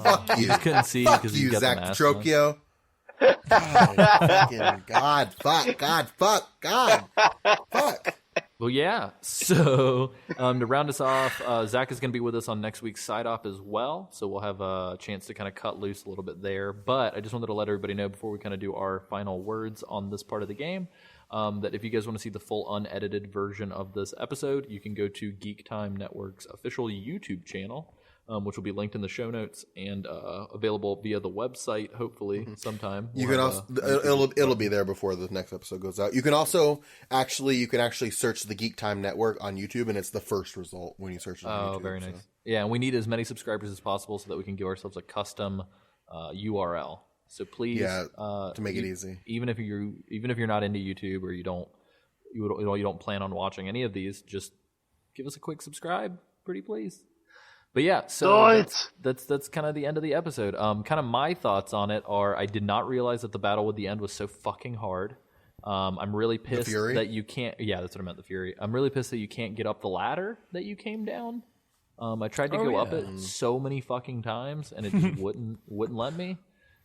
Speaker 3: Fuck you.
Speaker 2: You just couldn't see
Speaker 3: Fuck
Speaker 2: because
Speaker 3: you,
Speaker 2: you got
Speaker 3: Zach
Speaker 2: the mask on.
Speaker 3: Trocchio. God, fuck.
Speaker 2: Well, yeah. So to round us off, Zach is going to be with us on next week's Side Op as well. So we'll have a chance to kind of cut loose a little bit there. But I just wanted to let everybody know before we kind of do our final words on this part of the game, that if you guys want to see the full unedited version of this episode, you can go to Geek Time Network's official YouTube channel, which will be linked in the show notes and available via the website. Hopefully, sometime
Speaker 3: You can also it'll be there before the next episode goes out. You can also actually search the Geek Time Network on YouTube, and it's the first result when you search it on YouTube.
Speaker 2: Oh, very nice. Yeah, and we need as many subscribers as possible so that we can give ourselves a custom URL. So please,
Speaker 3: to make it easy,
Speaker 2: even if you're not into YouTube or you don't plan on watching any of these, just give us a quick subscribe, pretty please. But yeah, so that's kind of the end of the episode. Kind of my thoughts on it are: I did not realize that the battle with the end was so fucking hard. I'm really pissed that you can't. Yeah, that's what I meant. The Fury. I'm really pissed that you can't get up the ladder that you came down. I tried to go up it so many fucking times, and it just wouldn't let me.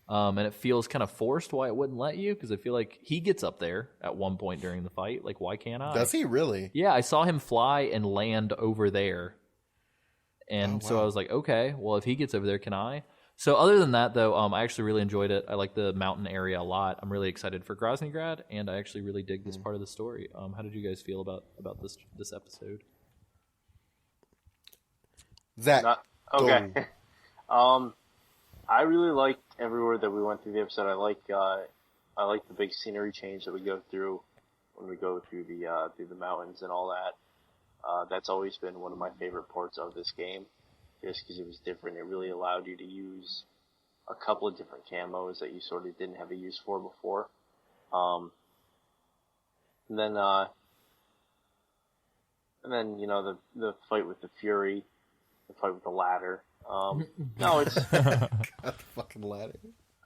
Speaker 2: And it feels kind of forced why it wouldn't let you, because I feel like he gets up there at one point during the fight. Like, why can't I?
Speaker 3: Does he really?
Speaker 2: Yeah, I saw him fly and land over there. And so I was like, okay, well, if he gets over there, can I? So other than that, though, I actually really enjoyed it. I like the mountain area a lot. I'm really excited for Groznygrad, and I actually really dig this part of the story. How did you guys feel about this episode?
Speaker 3: Zach.
Speaker 4: Okay. I really liked everywhere that we went through the episode. I like the big scenery change that we go through when we go through the mountains and all that. That's always been one of my favorite parts of this game, just because it was different. It really allowed you to use a couple of different camos that you sort of didn't have a use for before. And then you know, the fight with the Fury, the fight with the ladder. No, it's
Speaker 3: God, the fucking ladder.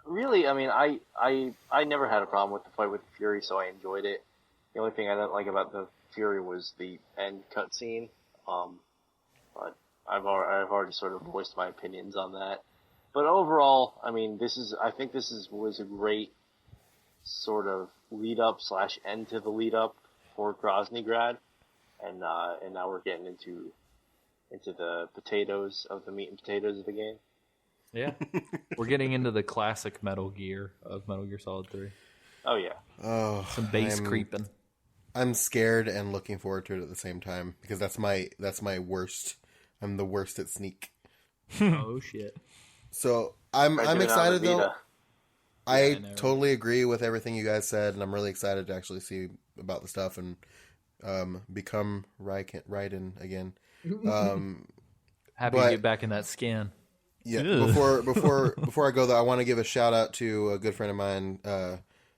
Speaker 4: Really, I mean, I never had a problem with the fight with the Fury, so I enjoyed it. The only thing I didn't like about the Fury was the end cutscene. But I've already sort of voiced my opinions on that. But overall, I mean, I think this was a great sort of lead up / end to the lead up for Groznygrad, and now we're getting into the potatoes of the meat and potatoes of the game.
Speaker 2: Yeah, we're getting into the classic Metal Gear of Metal Gear Solid 3.
Speaker 4: Oh yeah.
Speaker 3: Oh,
Speaker 2: some bass creeping.
Speaker 3: I'm scared and looking forward to it at the same time, because that's my worst. I'm the worst at sneak.
Speaker 2: Oh shit.
Speaker 3: So I'm excited though. I totally agree with everything you guys said, and I'm really excited to actually see about the stuff and become Raiden again.
Speaker 2: Happy to get back in that skin.
Speaker 3: Yeah. Before I go though, I want to give a shout out to a good friend of mine,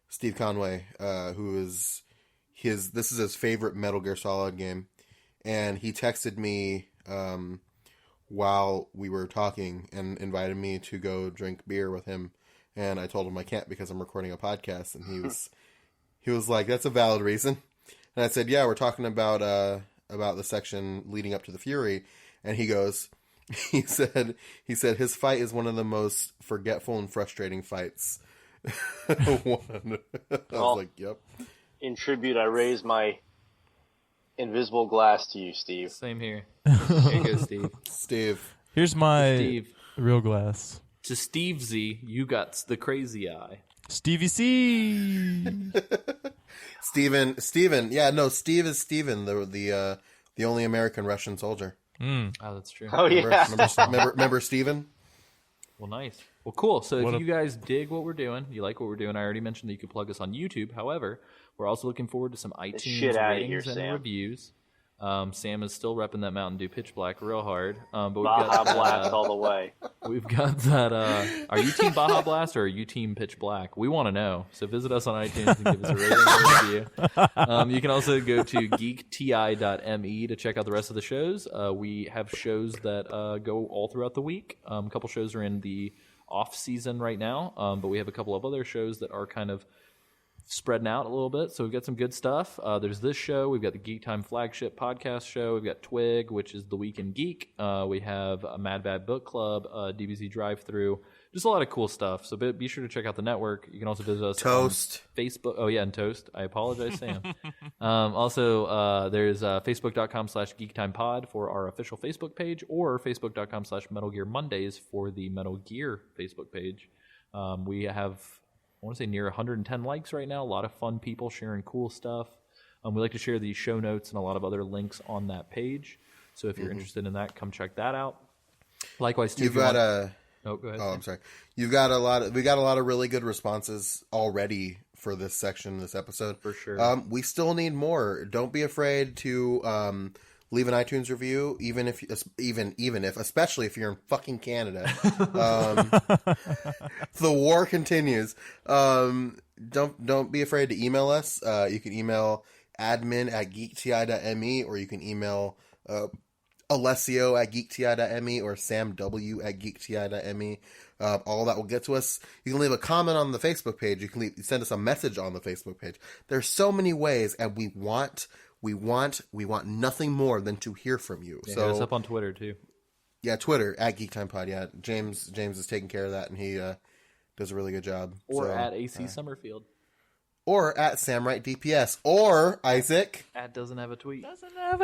Speaker 3: Steve Conway, who is this is his favorite Metal Gear Solid game, and he texted me while we were talking and invited me to go drink beer with him, and I told him I can't because I'm recording a podcast, and he was like, "That's a valid reason," and I said, "Yeah, we're talking about the section leading up to the Fury," and he goes, he said his fight is one of the most forgetful and frustrating fights. I was like, "Yep."
Speaker 4: In tribute, I raise my invisible glass to you, Steve.
Speaker 2: Same here. Here you go, Steve.
Speaker 3: Steve.
Speaker 6: Here's my real glass.
Speaker 2: To Steve Z, you got the crazy eye.
Speaker 6: Stevie C.
Speaker 3: Steven. Yeah, no, Steve is Steven, the only American Russian soldier.
Speaker 2: Oh, that's true.
Speaker 4: Oh, yeah.
Speaker 3: Remember Steven?
Speaker 2: Well, nice. Well, cool. So if you guys dig what we're doing, you like what we're doing, I already mentioned that you could plug us on YouTube. However, we're also looking forward to some iTunes ratings and reviews. Sam is still repping that Mountain Dew Pitch Black real hard. But we've
Speaker 4: Baja
Speaker 2: got
Speaker 4: Blast all the way.
Speaker 2: We've got that. Are you Team Baja Blast or are you Team Pitch Black? We want to know. So visit us on iTunes and give us a rating and review. You can also go to geekti.me to check out the rest of the shows. We have shows that go all throughout the week. A couple shows are in the off season right now, but we have a couple of other shows that are kind of spreading out a little bit, so we've got some good stuff. There's this show. We've got the Geek Time flagship podcast show. We've got Twig, which is the Week in Geek. We have a Mad Bad Book Club, DBZ Drive-Thru. Just a lot of cool stuff. So be sure to check out the network. You can also visit us
Speaker 3: Toast.
Speaker 2: on Facebook. Oh, yeah, and Toast. I apologize, Sam. Also, there's facebook.com/geektimepod for our official Facebook page, or facebook.com/Metal Gear Mondays for the Metal Gear Facebook page. We have, I want to say, near 110 likes right now. A lot of fun people sharing cool stuff. We like to share the show notes and a lot of other links on that page. So if you're interested in that, come check that out. Likewise, too.
Speaker 3: You've got a...
Speaker 2: Oh, go ahead.
Speaker 3: Oh, I'm sorry. We got a lot of really good responses already for this section, this episode.
Speaker 2: For sure.
Speaker 3: We still need more. Don't be afraid to leave an iTunes review, even if, especially if you're in fucking Canada. The war continues. Don't be afraid to email us. You can email admin@geekti.me, or you can email Alessio@geekti.me or samw@geekti.me. All that will get to us. You can leave a comment on the Facebook page. You can send us a message on the Facebook page. There's so many ways, and we want nothing more than to hear from you.
Speaker 2: Yeah,
Speaker 3: so
Speaker 2: hit us up on Twitter too.
Speaker 3: Yeah, Twitter @GeekTimePod. Yeah, James is taking care of that, and he does a really good job.
Speaker 2: Or at AC Summerfield.
Speaker 3: Or at SamWrightDPS. Or Isaac.
Speaker 2: Doesn't have a tweet.
Speaker 6: Doesn't have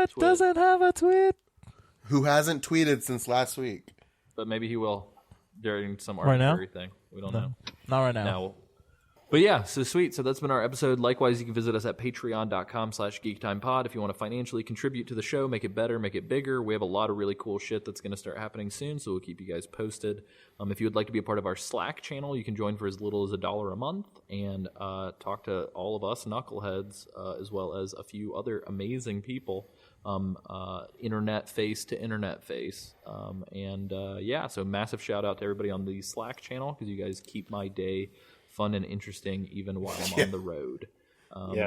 Speaker 6: a tweet.
Speaker 3: Who hasn't tweeted since last week.
Speaker 2: But maybe he will during some
Speaker 6: Right now?
Speaker 2: arbitrary thing. We don't know.
Speaker 6: Not right now.
Speaker 2: No. But yeah, so sweet. So that's been our episode. Likewise, you can visit us at patreon.com/geektimepod if you want to financially contribute to the show, make it better, make it bigger. We have a lot of really cool shit that's going to start happening soon, so we'll keep you guys posted. If you would like to be a part of our Slack channel, you can join for as little as $1 a month and talk to all of us knuckleheads, as well as a few other amazing people, internet face to internet face. So massive shout out to everybody on the Slack channel, because you guys keep my day fun and interesting even while I'm on the road.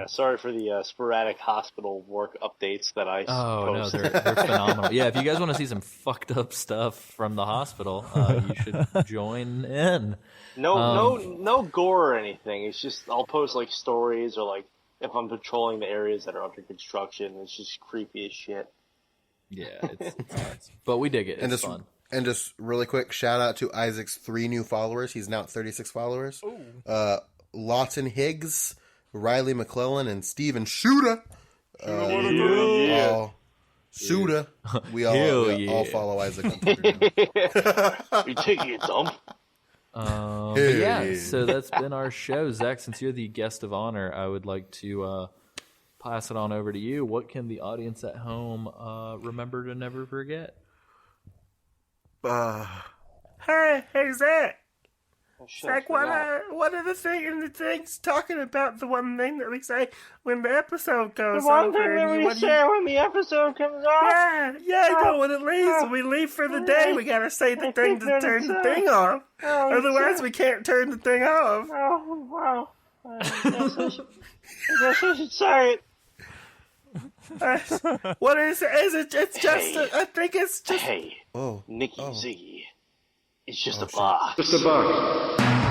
Speaker 4: Sorry for the sporadic hospital work updates that I post.
Speaker 2: No, they're phenomenal. Yeah, if you guys want to see some fucked up stuff from the hospital, you should join in.
Speaker 4: No gore or anything. It's just I'll post like stories, or like if I'm patrolling the areas that are under construction. It's just creepy as shit.
Speaker 2: Yeah, it's nuts. But we dig it. It's fun.
Speaker 3: And just really quick, shout out to Isaac's 3 new followers. He's now at 36 followers. Lawton Higgs, Riley McClellan, and Steven Shooter. Shooter. We all follow Isaac on Twitter now.
Speaker 4: You taking a dump?
Speaker 2: But yeah, so that's been our show. Zach, since you're the guest of honor, I would like to pass it on over to you. What can the audience at home remember to never forget?
Speaker 5: Hey, Zach. Zach, what are the things talking about? The one thing that we say when the episode goes over.
Speaker 4: The one thing that we say when the episode comes on?
Speaker 5: Yeah, I know when it leaves. We leave for the day. We gotta say the thing to turn the thing off. Otherwise, we can't turn the thing off.
Speaker 4: Oh, wow. I guess I should say it.
Speaker 5: What is it? It's just. I think it's just.
Speaker 4: Hey,
Speaker 3: Oh,
Speaker 4: Nikki Ziggy. It's just a bar.
Speaker 7: Just a bug.